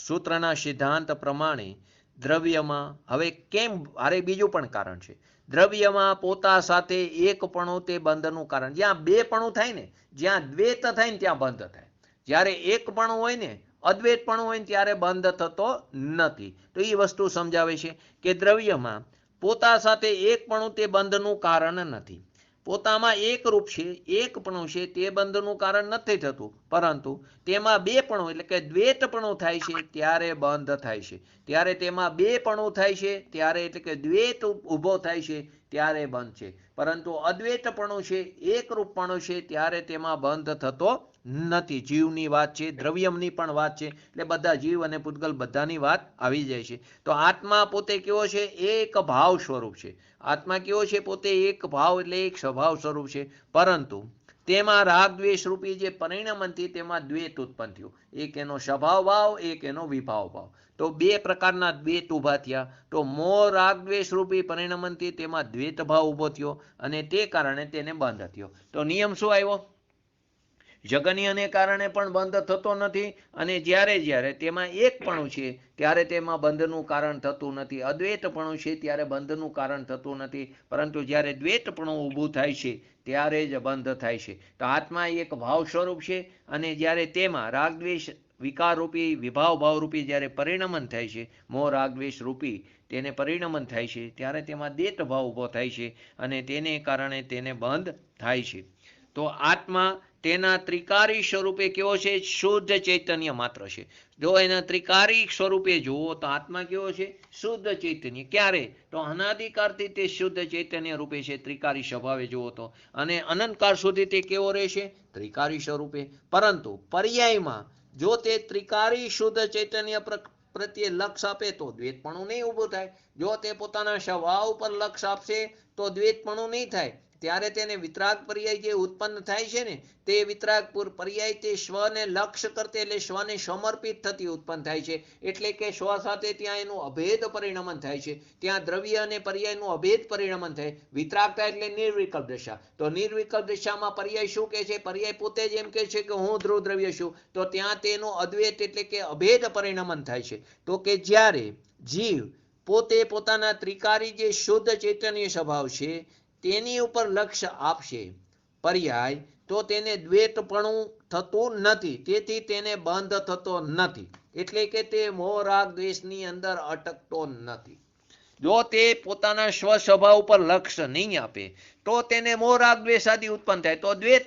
સૂત્રના સિદ્ધાંત પ્રમાણે દ્રવ્યમાં, હવે કેમ, અરે બીજું પણ કારણ છે. દ્રવ્યમાં પોતા સાથે એકપણું તે બંધનું કારણ. જ્યાં બેપણું થાય ને, જ્યાં દ્વૈત થાય ને ત્યાં બંધ થાય. જ્યારે એકપણું હોય ને, અદ્વૈતપણું હોય ને ત્યારે બંધ થતો નથી. તો એ વસ્તુ સમજાવે છે કે દ્રવ્યમાં પોતા સાથે એકપણું તે બંધનું કારણ નથી. પોતામાં એકરૂપ છે, એકપણું છે, તે બંધનું કારણ નથી થતું, પરંતુ તેમાં બેપણું એટલે કે દ્વૈતપણું થાય છે ત્યારે બંધ થાય છે. ત્યારે તેમાં બેપણું થાય છે ત્યારે એટલે કે દ્વૈત ઊભો થાય છે ત્યારે બંધ છે. પરંતુ અદ્વૈતપણું છે, એકરૂપપણું છે, ત્યારે તેમાં બંધ થતો નથી. જીવની વાત છે, દ્રવ્યમની પણ વાત છે, એટલે બધા જીવ અને પૂતગલ બધાની વાત આવી જાય છે. તો આત્મા પોતે કેવો છે? એક ભાવ સ્વરૂપ છે. આત્મા કેવો છે? પોતે એક ભાવ એટલે એક સ્વભાવ સ્વરૂપ છે, પરંતુ તેમાં રાગ દ્વેષ રૂપી જે પરિણમનથી તેમાં દ્વૈત ઉત્પન્ન થયું. એક એનો સ્વભાવ ભાવ, એક એનો વિભાવ ભાવ. તો બે પ્રકારના દ્વૈત ઊભા થયા. તો મોહ રાગ દ્વેષ રૂપી પરિણમનથી તેમાં દ્વૈત ભાવ ઊભો થયો અને તે કારણે તેને બંધ થયો. તો નિયમ શું આવ્યો? જગન્યને કારણે પણ બંધ થતો નથી, અને જ્યારે જ્યારે તેમાં એકપણું છે ત્યારે તેમાં બંધનું કારણ થતું નથી. અદ્વૈતપણું છે ત્યારે બંધનું કારણ થતું નથી, પરંતુ જ્યારે દ્વૈતપણું ઊભું થાય છે ત્યારે જ બંધ થાય છે. તો આત્મા એક ભાવ સ્વરૂપ છે, અને જ્યારે તેમાં રાગદ્વેષ વિકાર રૂપી વિભાવ ભાવરૂપી જ્યારે પરિણમન થાય છે, મોહ રાગદ્વેષ રૂપી તેને પરિણમન થાય છે, ત્યારે તેમાં દ્વૈત ભાવ ઊભો થાય છે અને તેને કારણે તેને બંધ થાય છે. તો આત્મા તેના ત્રિકારી સ્વરૂપે કેવો છે? શુદ્ધ ચૈતન્ય માત્ર છે. જો એના ત્રિકારી સ્વરૂપે જુઓ તો આત્મા કેવો છે? શુદ્ધ ચૈતન્ય. ક્યારે? તો અનાદિકાળથી તે શુદ્ધ ચૈતન્ય રૂપે છે, ત્રિકારી સ્વભાવે જુઓ તો. અને અનંતકાળ સુધી તે કેવો રહેશે? ત્રિકારી સ્વરૂપે. પરંતુ પર્યાયમાં જો તે ત્રિકારી શુદ્ધ ચૈતન્ય પ્રત્યે લક્ષ આપે તો દ્વૈતપણું નહીં ઊભું થાય. જો તે પોતાના સ્વભાવ પર લક્ષ આપશે તો દ્વૈતપણું નહીં થાય. ત્યારે તેને વિતરાગ પર્યાય જે ઉત્પન્ન થાય છે ને તે વિતરાગ પર્યાય તે સ્વને લક્ષ્ય કરતે એટલે સ્વને સમર્પિત થતી ઉત્પન્ન થાય છે, એટલે કે સ્વ સાથે ત્યાં એનું અભેદ પરિણમન થાય છે, ત્યાં દ્રવ્ય અને પર્યાયનું અભેદ પરિણમન થાય. વિતરાગતા એટલે નિર્વિકલ્પ દશા. તો નિર્વિકલ્પ દશામાં પર્યાય શું કહે છે? પર્યાય પોતે જ એમ કહે છે કે હું ધ્રુવ દ્રવ્ય છું. તો ત્યાં તેનું અદ્વૈત એટલે કે અભેદ પરિણમન થાય છે. તો કે જ્યારે જીવ પોતે પોતાના ત્રિકારી જે શુદ્ધ ચૈતન્ય સ્વભાવ છે તેની ઉપર લક્ષ્ય આપશે પર્યાય, તો તેને દ્વૈતપણું થતું નથી, તેથી તેને બંધ થતો નથી, એટલે કે તે મોહ રાગ દ્વેષની અંદર અટકતો નથી. જો તે પોતાના સ્વ સ્વભાવ ઉપર લક્ષ્ય નહીં આપે તો તેને મોહ રાગ દ્વેષ આદિ ઉત્પન્ન થાય. તો દ્વૈત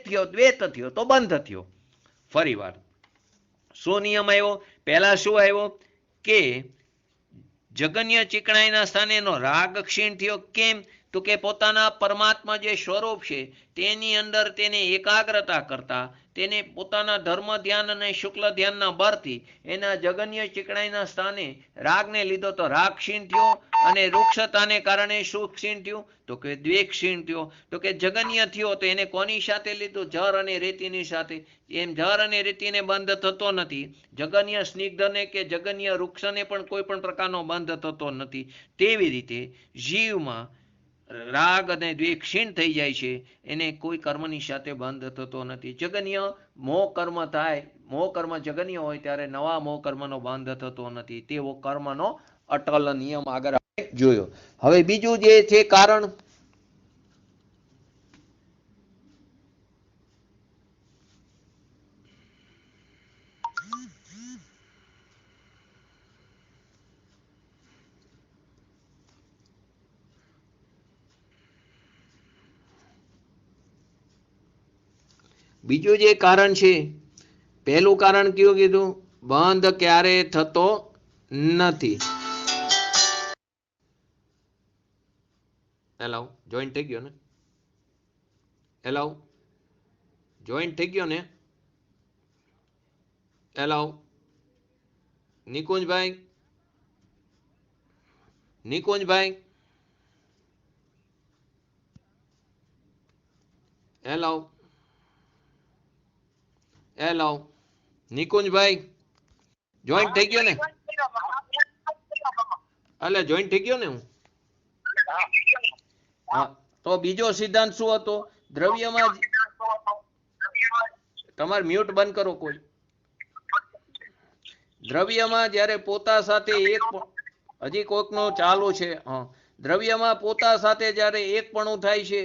થયો તો બંધ થયો. ફરી વાર શું નિયમ આવ્યો? પહેલા શું આવ્યો કે જગન્ય ચીકણાઈના સ્થાને એનો રાગ ક્ષીણ થયો. કેમ? તો કે પોતાના પરમાત્મા જે સ્વરૂપ છે તેની અંદર તેને એકાગ્રતા કરતા તેને પોતાના ધર્મ ધ્યાન અને શુક્લ ધ્યાનના બળથી એના જગન્ય ચીકણાઈના સ્થાને રાગને લીધો તો રાગ ક્ષીણ થયો, અને વૃક્ષતાને કારણે શું ક્ષીણ થયું? તો કે દ્વેષ ક્ષીણ થયો. તો કે જગન્ય થયો તો એને કોની સાથે લીધું? જર અને રેતીની સાથે. એમ જર અને રેતીને બંધ થતો નથી, જગન્ય સ્નિગ્ધને કે જગન્ય વૃક્ષને પણ કોઈ પણ પ્રકારનો બંધ થતો નથી. તેવી રીતે જીવમાં રાગ અને દ્વેષ ક્ષીણ થઈ જાય છે, એને કોઈ કર્મની સાથે બંધ થતો નથી. જગન્ય મોહ કર્મ થાય, મોહ કર્મ જગન્ય હોય ત્યારે નવા મોહ કર્મનો બંધ થતો નથી. તેવો કર્મનો અટલ નિયમ આગળ જોયો. હવે બીજું જે છે કારણ, બીજું જે કારણ છે, પહેલું કારણ કયું કીધું? બંધ ક્યારે થતો નથી. હેલો, જોઈન્ટ થઈ ગયો ને? હેલો, જોઈન્ટ થઈ ગયો ને? હેલો નિકુંજભાઈ, નિકુંજભાઈ, હેલો હેલો નિકુંજભાઈ, જોઈન્ટ થઈ ગયો ને? એટલે જોઈન્ટ થઈ ગયો ને હું? હા, તો બીજો સિદ્ધાંત શું હતો? દ્રવ્યમાં તમારે મ્યુટ બંધ કરો કોઈ. દ્રવ્યમાં જ્યારે પોતા સાથે એક, હજી કોઈકનો ચાલુ છે, હા, દ્રવ્યમાં પોતા સાથે જ્યારે એકપણું થાય છે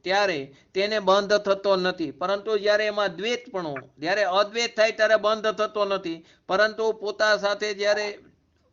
ત્યારે તેને બંધ થતો નથી, પરંતુ જ્યારે એમાં દ્વૈતપણું, જ્યારે અદ્વૈત થાય ત્યારે બંધ થતો નથી, પરંતુ પોતા સાથે જ્યારે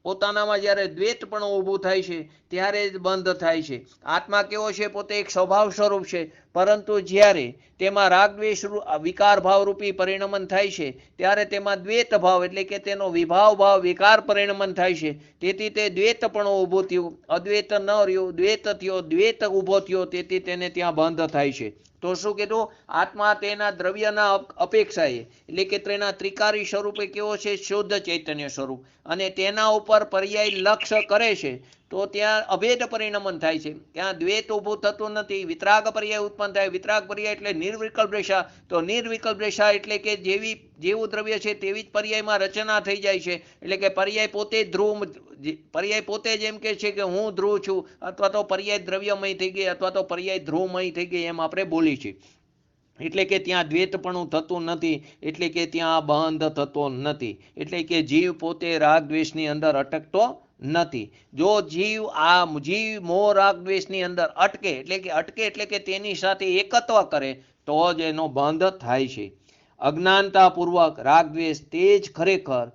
પોતાનામાં જ્યારે દ્વૈતપણું ઊભું થાય છે ત્યારે જ બંધ થાય છે. આત્મા કેવો છે? પોતે એક સ્વભાવ સ્વરૂપ છે, પરંતુ જ્યારે તેમાં રાગ દ્વેષ વિકાર ભાવ રૂપી પરિણમન થાય છે ત્યારે તેમાં દ્વૈત ભાવ એટલે કે તેનો વિભાવ ભાવ વિકાર પરિણમન થાય છે. તેથી તે દ્વૈતપણું ઊભું થયું, અદ્વૈત ન રહ્યું, દ્વૈત થયો, દ્વૈત ઊભો થયો, તેથી તેને ત્યાં બંધ થાય છે. તો શું કીધું? આત્મા તેના દ્રવ્યના અપેક્ષાએ એટલે કે તેના ત્રિકારી સ્વરૂપે કેવો છે? શુદ્ધ ચૈતન્ય સ્વરૂપ, અને તેના ઉપર પર્યાય લક્ષ્ય કરે છે તો ત્યાં અભેદ પરિણમન થાય છે, ત્યાં દ્વૈત ઊભું થતું નથી. વિતરાગ પર્યાય ઉત્પન્ન થાય. વિતરાગ પર્યાય એટલે નિર્વિકલ્પ રેખા. તો નિર્વિકલ્પ રેખા એટલે કે જેવું દ્રવ્ય છે તેવી જ પર્યાયમાં રચના થઈ જાય છે, એટલે કે પર્યાય પોતે ધ્રુવ, પર્યાય પોતે જ એમ કે છે કે હું ધ્રુવ છું, અથવા તો પર્યાય દ્રવ્યમય થઈ ગઈ, અથવા તો પર્યાય ધ્રુવમય થઈ ગઈ, એમ આપણે બોલી છે. એટલે કે ત્યાં દ્વૈતપણું થતું નથી, એટલે કે ત્યાં બંધ થતો નથી, એટલે કે જીવ પોતે રાગ દ્વેષની અંદર અટકતો નથી. જો જીવ મોહ રાગ દ્વેષની અંદર અટકે એટલે કે તેની સાથે એકત્વ કરે તો જ એનો બંધ થાય છે. અજ્ઞાનતાપૂર્વક રાગ દ્વેષ તે જ ખરેખર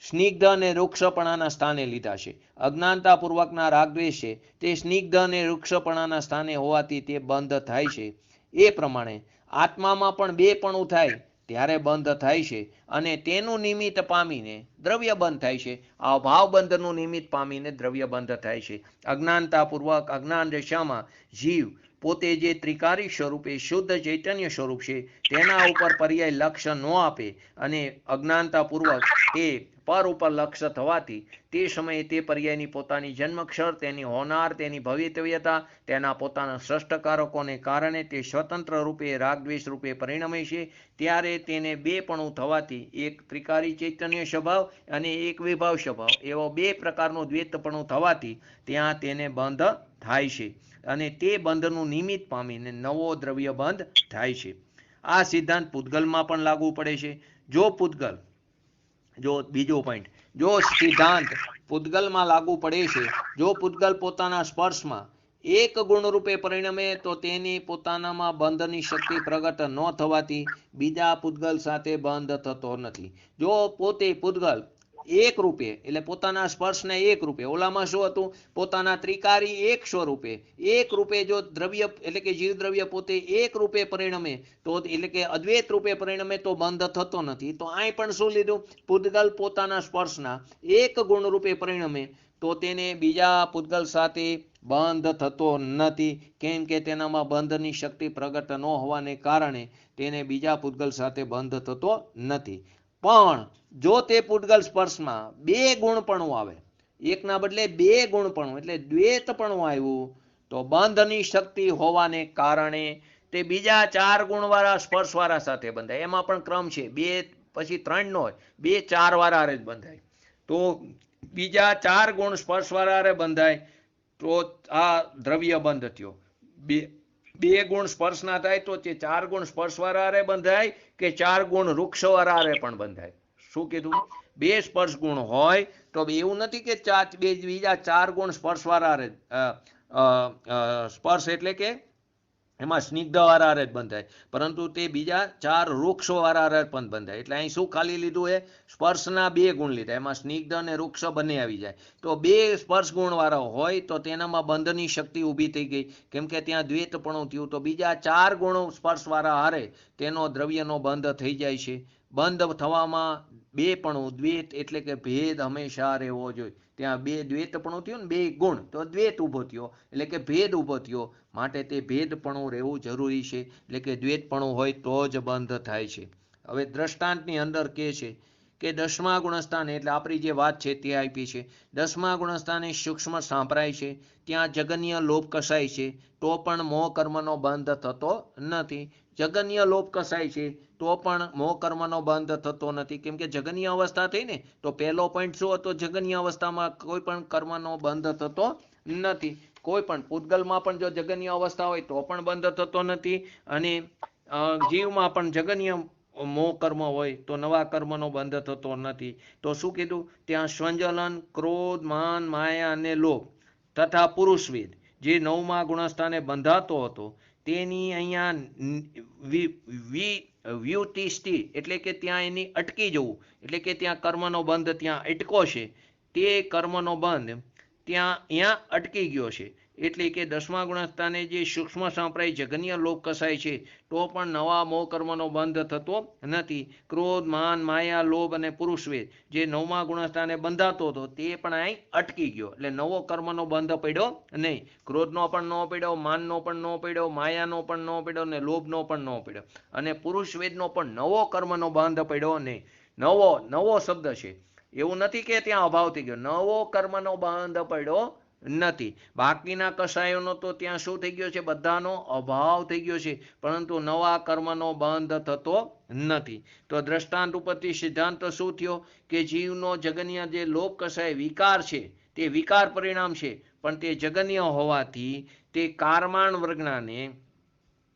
સ્નિગ્ધ અને વૃક્ષપણાના સ્થાને લીધા છે. અજ્ઞાનતાપૂર્વકના રાગ દ્વેષ છે તે સ્નિગ્ધ અને વૃક્ષપણાના સ્થાને હોવાથી તે બંધ થાય છે. એ પ્રમાણે આત્મામાં પણ બેપણું થાય ત્યારે બંધ થાય છે, અને તેનું નિમિત્ત પામીને દ્રવ્ય બંધ થાય છે. આ ભાવબંધનું નિમિત્ત પામીને દ્રવ્ય બંધ થાય છે. અજ્ઞાનતાપૂર્વક અજ્ઞાન દશામાં જીવ પોતે જે ત્રિકારી સ્વરૂપે શુદ્ધ ચૈતન્ય સ્વરૂપ છે તેના ઉપર પર્યાય લક્ષ્ય ન આપે અને અજ્ઞાનતાપૂર્વક તે પર ઉપર લક્ષ્ય થવાથી તે સમયે તે પર્યાયની પોતાની જન્મક્ષર, તેની હોનાર, તેની ભવિતવ્યતા, તેના પોતાના સ્રષ્ટકારકોને કારણે તે સ્વતંત્ર રૂપે રાગદ્વેષ રૂપે પરિણમે છે. ત્યારે તેને બેપણું થવાથી એક ત્રિકારી ચૈતન્ય સ્વભાવ અને એક વિભાવ સ્વભાવ એવો બે પ્રકારનું દ્વૈતપણું થવાથી ત્યાં તેને બંધ થાય છે અને તે બંધનું નિમિત્ત પામીને નવો દ્રવ્ય બંધ થાય છે. આ સિદ્ધાંત પૂતગલમાં પણ લાગુ પડે છે. જો બીજો પોઈન્ટ, જો સિદ્ધાંત પૂતગલમાં લાગુ પડે છે, જો પૂતગલ પોતાના સ્પર્શમાં એક ગુણ રૂપે પરિણમે તો તેની પોતાનામાં બંધની શક્તિ પ્રગટ ન થવાથી બીજા પૂતગલ સાથે બંધ થતો નથી. જો પોતે પૂતગલ એક રૂપે એટલે પોતાના સ્પર્શને એક રૂપે, ઓલામાં શું હતું, પોતાના ત્રિકારી એક સ્વરૂપે, એક રૂપે જો દ્રવ્ય એટલે કે જીવ દ્રવ્ય પોતે એક રૂપે પરિણમે તો એટલે કે અદ્વૈત રૂપે પરિણમે તો બંધ થતો નથી. તો અહીં પણ શું લીધું, પૂતગલ પોતાના સ્પર્શના એક ગુણ રૂપે પરિણમે તો તેને બીજા પૂતગલ સાથે બંધ થતો નથી. કેમ કે તેનામાં બંધની શક્તિ પ્રગટ ન હોવાને કારણે તેને બીજા પૂતગલ સાથે બંધ થતો નથી. પણ જો તે પૂતગલ સ્પર્શમાં બે ગુણપણું આવે, એકના બદલે બે ગુણપણું એટલે દ્વૈતપણું આવ્યું તો બંધની શક્તિ હોવાને કારણે તે બીજા ચાર ગુણવાળા સ્પર્શવાળા સાથે બંધાય. એમાં પણ ક્રમ છે, બે પછી ત્રણ નો હોય, બે ચાર વાળા જ બંધાય. તો બીજા ચાર ગુણ સ્પર્શવાળા બંધાય તો આ દ્રવ્ય બંધ થયો. બે ગુણ સ્પર્શના થાય તો તે ચાર ગુણ સ્પર્શવાળા બંધાય કે ચાર ગુણ વૃક્ષવાળા પણ બંધાય. શું કીધું, બે સ્પર્શ ગુણ હોય તો એવું નથી કે બીજા ચાર ગુણ સ્પર્શવાળા સ્પર્શ એટલે કે એમાં સ્નિગ્ધવાળા જ બંધાય, પરંતુ તે બીજા ચાર વૃક્ષોવાળા પણ બંધાય. એટલે અહીં શું ખાલી લીધું, એ સ્પર્શના બે ગુણ લીધા, એમાં સ્નિગ્ધ અને વૃક્ષ બંને આવી જાય. તો બે સ્પર્શ ગુણવાળા હોય તો તેનામાં બંધની શક્તિ ઊભી થઈ ગઈ, કેમ કે ત્યાં દ્વૈતપણું થયું. તો બીજા ચાર ગુણ સ્પર્શવાળા હારે તેનો દ્રવ્યનો બંધ થઈ જાય છે. બંધ થવામાં બેપણું, દ્વૈત એટલે કે ભેદ હંમેશા રહેવો જોઈએ. ત્યાં બે દ્વૈતપણું થયું ને બે ગુણ તો દ્વૈત ઊભો થયો એટલે કે ભેદ ઊભો થયો, માટે તે ભેદપણું રહેવું જરૂરી છે. એટલે કે દ્વૈતપણું હોય તો જ બંધ થાય છે. હવે દ્રષ્ટાંતની અંદર કહે છે કે 10મા ગુણસ્થાને એટલે આપણી જે વાત છે તે આપી છે. 10મા ગુણસ્થાને સૂક્ષ્મ સાંભળાય છે, ત્યાં જગન્ય લોપ કસાય છે તો પણ મોહ કર્મનો બંધ થતો નથી. જગન્ય લોપ કસાય છે તો પણ મોહ કર્મનો બંધ થતો નથી. કેમ કે જગન્ય અવસ્થા થઈ ને, તો પહેલો પોઈન્ટ શું હતો, જગન્ય અવસ્થામાં કોઈ પણ કર્મનો બંધ થતો નથી. કોઈ પણ પૂતગલમાં પણ જો જગન્ય અવસ્થા હોય તો પણ બંધ થતો નથી, અને જીવમાં પણ જગન્ય મોહ કર્મ હોય તો નવા કર્મનો બંધ થતો નથી. તો શું કીધું, ત્યાં સ્વંજલન, ક્રોધ, માન, માયા અને લોભ તથા પુરુષવેદ જે 9મા ગુણસ્થાને બંધાતો હતો તેની અહીંયા વ્યુતિષ્ઠિ એટલે કે ત્યાં એની અટકી જવું, એટલે કે ત્યાં કર્મનો બંધ ત્યાં અટકો છે, તે કર્મનો બંધ ત્યાં અહીંયા અટકી ગયો છે. એટલે કે 10મા ગુણસ્થાને જે સૂક્ષ્મ સંપ્રાય જગન્ય લોપ કસાય છે તો પણ નવા મોહ કર્મનો બંધ થતો નથી. ક્રોધ, માન, માયા, લોભ અને પુરુષવેદ જે 9મા ગુણસ્થાને બંધાતો હતો તે પણ અહીં અટકી ગયો, એટલે નવો કર્મનો બંધ પડ્યો નહીં. ક્રોધનો પણ ન પડ્યો, માનનો પણ ન પડ્યો, માયાનો પણ ન પડ્યો અને લોભનો પણ ન પડ્યો, અને પુરુષવેદનો પણ નવો કર્મનો બંધ પડ્યો નહીં. નવો શબ્દ છે, એવું નથી કે ત્યાં અભાવ થઈ ગયો, નવો કર્મનો બંધ પડ્યો નથી. બાકીના કસાયોનો તો ત્યાં શું થઈ ગયો છે, બધાનો અભાવ થઈ ગયો છે, પરંતુ નવા કર્મનો બંધ થતો નથી. તો દ્રષ્ટાંત ઉપરથી સિદ્ધાંત શું થયો કે જીવનો જગન્ય જે લોપ કસાય વિકાર છે તે વિકાર પરિણામ છે, પણ તે જગન્ય હોવાથી તે કારમાણ વર્ગનાને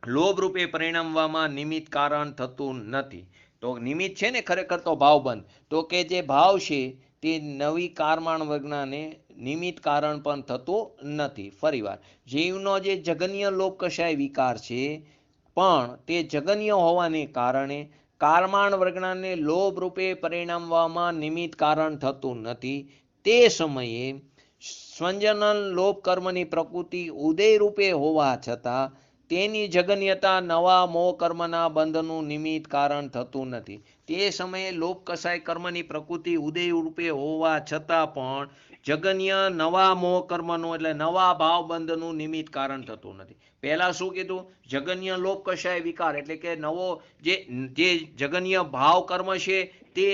લોભ રૂપે પરિણમવામાં નિમિત્ત કારણ થતું નથી. તો નિમિત્ત છે ને ખરેખર તો ભાવબંધ, તો કે જે ભાવ છે તે નવી કારમાણ વર્ગનાને નિમિત્ત કારણ પણ થતું નથી. ફરીવાર, જીવનો જે જગન્ય લોપ કશાય વિકાર છે પણ તે જગન્ય હોવાને કારણે કારમાણ વર્ગનાને લોભ રૂપે પરિણમવામાં નિમિત્ત કારણ થતું નથી. તે સમયે સ્વંજનન લોપ કર્મની પ્રકૃતિ ઉદય રૂપે હોવા છતાં તેની જગન્યતા નવા મોહ કર્મના બંધનું નિમિત્ત કારણ થતું નથી. તે સમયે લોપ કસાય કર્મની પ્રકૃતિ ઉદય રૂપે હોવા છતાં પણ જગન્ય નવા મોહ કર્મનું એટલે નવા ભાવ બંધનું નિમિત્ત કારણ થતું નથી. પહેલા શું કીધું, જગન્ય લોપ કસાય વિકાર એટલે કે નવો જે જગન્ય ભાવ કર્મ છે તે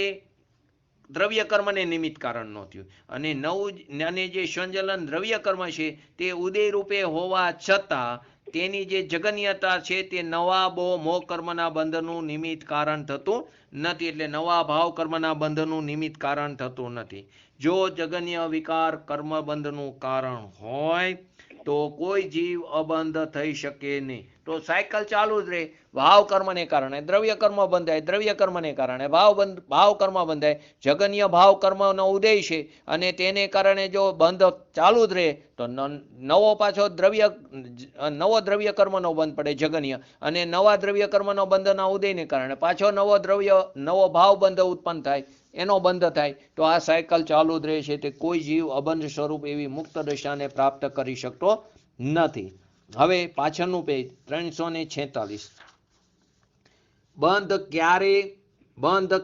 દ્રવ્ય કર્મને નિમિત્ત કારણ નો થયું. અને નવું અને જે સંજલન દ્રવ્ય કર્મ છે તે ઉદય રૂપે હોવા છતાં તેની જે જગન્યતા છે તે નવા મોહ કર્મના બંધનનું નિમિત્ત કારણ થતું નથી. એટલે નવા ભાવ કર્મના બંધનનું નિમિત્ત કારણ થતું નથી. જો જગન્ય વિકાર કર્મ બંધનું કારણ હોય તો કોઈ જીવ અબંધ થઈ શકે નહીં. તો સાયકલ ચાલુ જ રહે. ભાવ કર્મને કારણે દ્રવ્ય કર્મ બંધાય, દ્રવ્ય કર્મને કારણે ભાવ કર્મ બંધાય. જગન્ય ભાવ કર્મનો ઉદય છે અને તેને કારણે જો બંધ ચાલુ જ રહે તો નવો દ્રવ્ય કર્મનો બંધ પડે જગન્ય, અને નવા દ્રવ્ય કર્મનો બંધના ઉદયને કારણે પાછો નવો ભાવ બંધ ઉત્પન્ન થાય, એનો બંધ થાય. તો આ સાયકલ ચાલુ જ રહે છે. તે કોઈ જીવ અબંધ સ્વરૂપ એવી મુક્ત દશાને પ્રાપ્ત કરી શકતો નથી. હવે પાછળનું પેજ 346. બંધ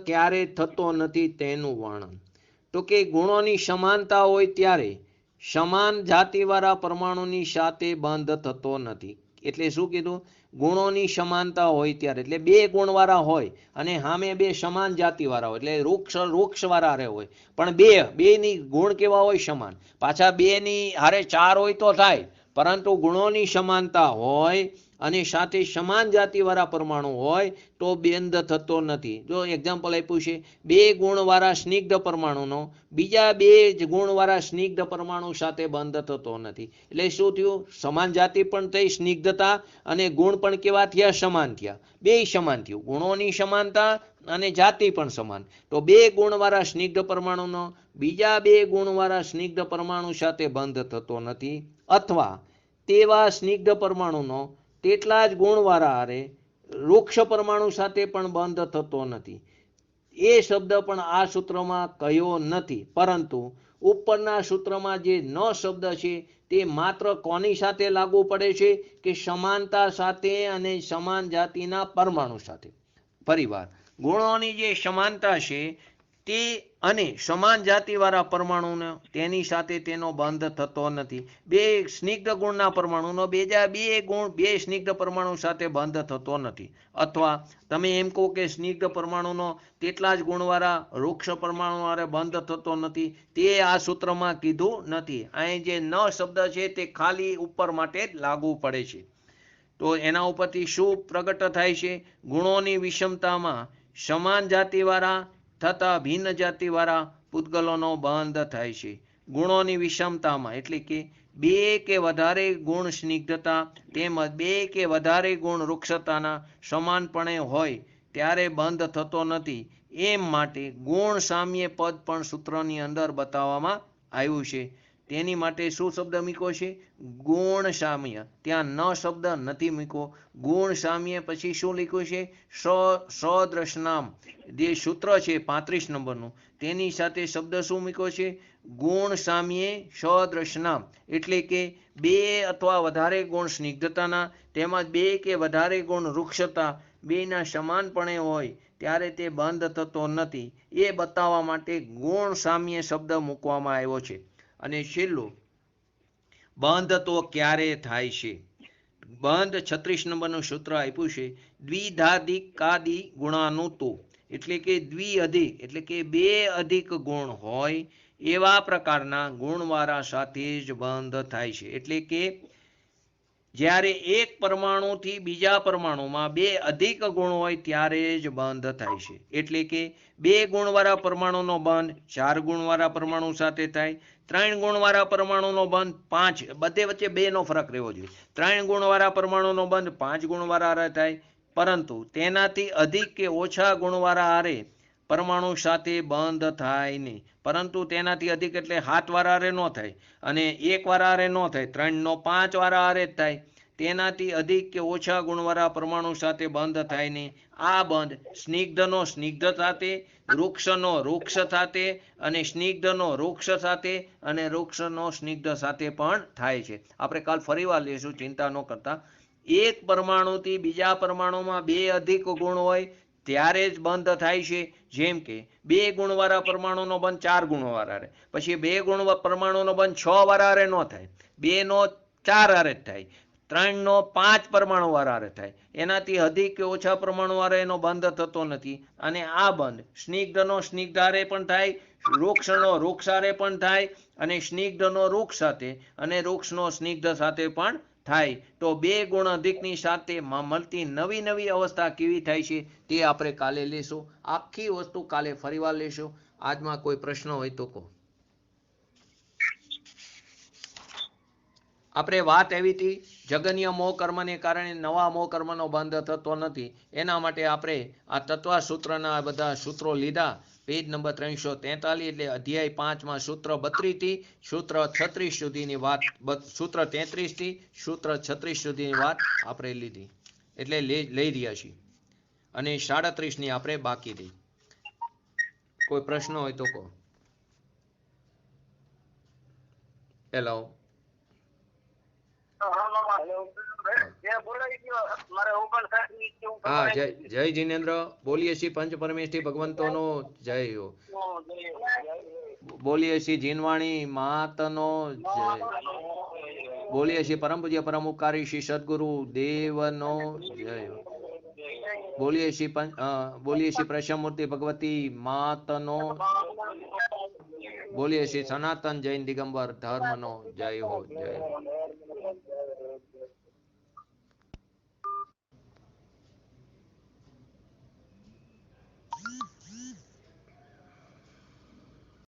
ક્યારે થતો નથી તેનું વર્ણન. તો કે ગુણોની સમાનતા હોય ત્યારે સમાન જાતિવાળા પરમાણુની સાથે બંધ થતો નથી. એટલે શું કીધું? ગુણોની સમાનતા હોય ત્યારે, એટલે બે ગુણવાળા હોય અને સામે બે સમાન જાતિવાળા હોય, એટલે વૃક્ષવાળા રે હોય, પણ બેની ગુણ કેવા હોય? સમાન. પાછા બેની હારે ચાર હોય તો થાય, પરંતુ ગુણોની સમાનતા હોય અને સાથે સમાન જાતિવાળા પરમાણુ હોય તો બંધ થતો નથી. જો એક્ઝામ્પલ આપ્યું છે, બે ગુણવાળા સ્નિગ્ધ પરમાણુનો બીજા બે ગુણવાળા સ્નિગ્ધ પરમાણુ સાથે બંધ થતો નથી. એટલે શું થયું? સમાન જાતિ પણ થઈ, સ્નિગ્ધતા અને ગુણ પણ કેવા થયા? સમાન થયા. બે સમાન થયું, ગુણોની સમાનતા અને જાતિ પણ સમાન. તો બે ગુણવાળા સ્નિગ્ધ પરમાણુનો બીજા બે ગુણવાળા સ્નિગ્ધ પરમાણુ સાથે બંધ થતો નથી, અથવા તેવા સ્નિગ્ધ પરમાણુનો તેટલા જ ગુણવાળા હારે વૃક્ષ પરમાણુ સાથે પણ બંધ થતો નથી. એ શબ્દ પણ આ સૂત્રમાં કયો નથી, પરંતુ ઉપરના સૂત્રમાં જે ન શબ્દ છે તે માત્ર કોની સાથે લાગુ પડે છે? કે સમાનતા સાથે અને સમાન જાતિના પરમાણુ સાથે. ફરીવાર, ગુણોની જે સમાનતા છે તે અને સમાન જાતિવાળા પરમાણુનો તેની સાથે તેનો બંધ થતો નથી. બે સ્નિગ્ધ ગુણના પરમાણુનો બીજા બે સ્નિગ્ધ પરમાણુ સાથે બંધ થતો નથી. અથવા તમે એમ કહો કે સ્નિગ્ધ પરમાણુનો તેટલા જ ગુણવાળા વૃક્ષ પરમાણુ હારે બંધ થતો નથી, તે આ સૂત્રમાં કીધું નથી. અહીં જે ન શબ્દ છે તે ખાલી ઉપર માટે જ લાગુ પડે છે. તો એના ઉપરથી શું પ્રગટ થાય છે? ગુણોની વિષમતામાં સમાન જાતિવાળા તથા ભિન્ન જાતિવાળા પૂતગલોનો બંધ થાય છે. ગુણોની વિષમતામાં એટલે કે બે કે વધારે ગુણ સ્નિગ્ધતા તેમજ બે કે વધારે ગુણ વૃક્ષતાના સમાનપણે હોય ત્યારે બંધ થતો નથી. એમ માટે ગુણ સામ્ય પદ પણ સૂત્રની અંદર બતાવવામાં આવ્યું છે. તેની માટે શું શબ્દ મૂક્યો છે? ગુણ સામ્ય. ત્યાં ન શબ્દ નથી મૂક્યો. ગુણ સામ્ય પછી શું લખ્યું છે? સદ્રશનામ. જે સૂત્ર છે 35 નંબરનું, તેની સાથે શબ્દ શું મૂક્યો છે? ગુણ સામ્યે સદ્રશનામ. એટલે કે બે અથવા વધારે ગુણ સ્નિગ્ધતાના તેમજ બે કે વધારે ગુણ વૃક્ષતા બેના સમાનપણે હોય ત્યારે તે બંધ થતો નથી. એ બતાવવા માટે ગુણ સામ્ય શબ્દ મૂકવામાં આવ્યો છે. અને છેલ્લું, બંધ તો ક્યારે થાય છે? બંધ 36 નંબરનું સૂત્ર આપ્યું છે, દ્વિધાધિકાદિ ગુણાનું તો. એટલે કે દ્વિઅધિક એટલે કે બે અધિક ગુણ હોય એવા પ્રકારના ગુણવાળા સાથે જ બંધ થાય છે. એટલે કે જ્યારે એક પરમાણુથી બીજા પરમાણુમાં બે અધિક ગુણ હોય ત્યારે જ બંધ થાય છે. એટલે કે બે ગુણવાળા પરમાણુનો બંધ 4 ગુણવાળા પરમાણુ સાથે થાય, 3 ગુણવાળા પરમાણુનો બંધ 5, બધે વચ્ચે 2નો ફરક રહેવો જોઈએ. 3 ગુણવાળા પરમાણુનો બંધ 5 ગુણવાળા હારે થાય, પરંતુ તેનાથી અધિક કે ઓછા ગુણવાળા હારે પરમાણુ સાથે બંધ થાય નહીં. પરંતુ તેનાથી અધિક એટલે 7 વાળા હારે ન થાય અને 1 વાળા હારે ન થાય, 3 નો 5 વાળા હારે જ થાય. તેનાથી અધિક કે ઓછા ગુણવાળા પરમાણુ સાથે બંધ થાય નહીં. આ બંધ સ્નિગ્ધનો સ્નિગ્ધ સાથે, વૃક્ષનો વૃક્ષ સાથે અને સ્નિગ્ધનો વૃક્ષ સાથે અને વૃક્ષનો સ્નિગ્ધ સાથે પણ થાય છે. આપણે કાલ ફરીવાર લઈશું, ચિંતા ન કરતા. એક પરમાણુથી બીજા પરમાણુમાં બે અધિક ગુણ હોય ત્યારે જ બંધ થાય છે. જેમ કે 2 ગુણવાળા પરમાણુનો બંધ 4 ગુણવાળા હારે, પછી 2 ગુણ પરમાણુનો બંધ 6 વાળા હારે ન થાય, 2 નો 4 હારે જ થાય. 3 નો 5 પરમાણુ વાળા થાય, એનાથી અધિક કે ઓછા પરમાણુ વાળા એનો બંધ થતો નથી. અને આ બંધ સ્નિગ્ધનો સ્નિગ્ધારે પણ થાય, વૃક્ષનો વૃક્ષારે પણ થાય, અને સ્નિગ્ધનો વૃક્ષ સાથે અને વૃક્ષનો સ્નિગ્ધ સાથે પણ થાય. તો બે ગુણ અધિકની સાથે મળતી નવી નવી અવસ્થા કેવી થાય છે તે આપણે કાલે લેશું. આખી વસ્તુ કાલે ફરીવાર લેશું. આજમાં કોઈ પ્રશ્ન હોય તો કહો. આપણે વાત એવી હતી, જગન્ય મોહ કર્મને કારણે નવા મોહ કર્મનો બંધ થતો નથી. એના માટે આપણે આ તત્વ સૂત્રના બધા સૂત્રો લીધા. પેજ નંબર 343, એટલે અધ્યાય 5માં સૂત્ર 32 થી સૂત્ર 36 સુધીની વાત, સૂત્ર 33 થી સૂત્ર 36 સુધીની વાત આપણે લીધી, એટલે લઈ રહ્યા છીએ. અને 37ની આપણે બાકી રહી. કોઈ પ્રશ્ન હોય તો કહો. હેલો. હા, જય જીનેન્દ્ર. બોલીએ છીએ પંચ પરમેષ્ઠી ભગવંતોનો જય હો. બોલીએ છીએ જીનવાણી માતનો જય. બોલીએ છીએ પરમ પૂજ્ય પરમ ઉપકારી શ્રી સદગુરુ દેવનો જય હો. બોલીએ છીએ પ્રશમૂર્તિ ભગવતી માતનો. બોલીએ છીએ સનાતન જૈન દિગંબર ધર્મનો જય હો, જય હો.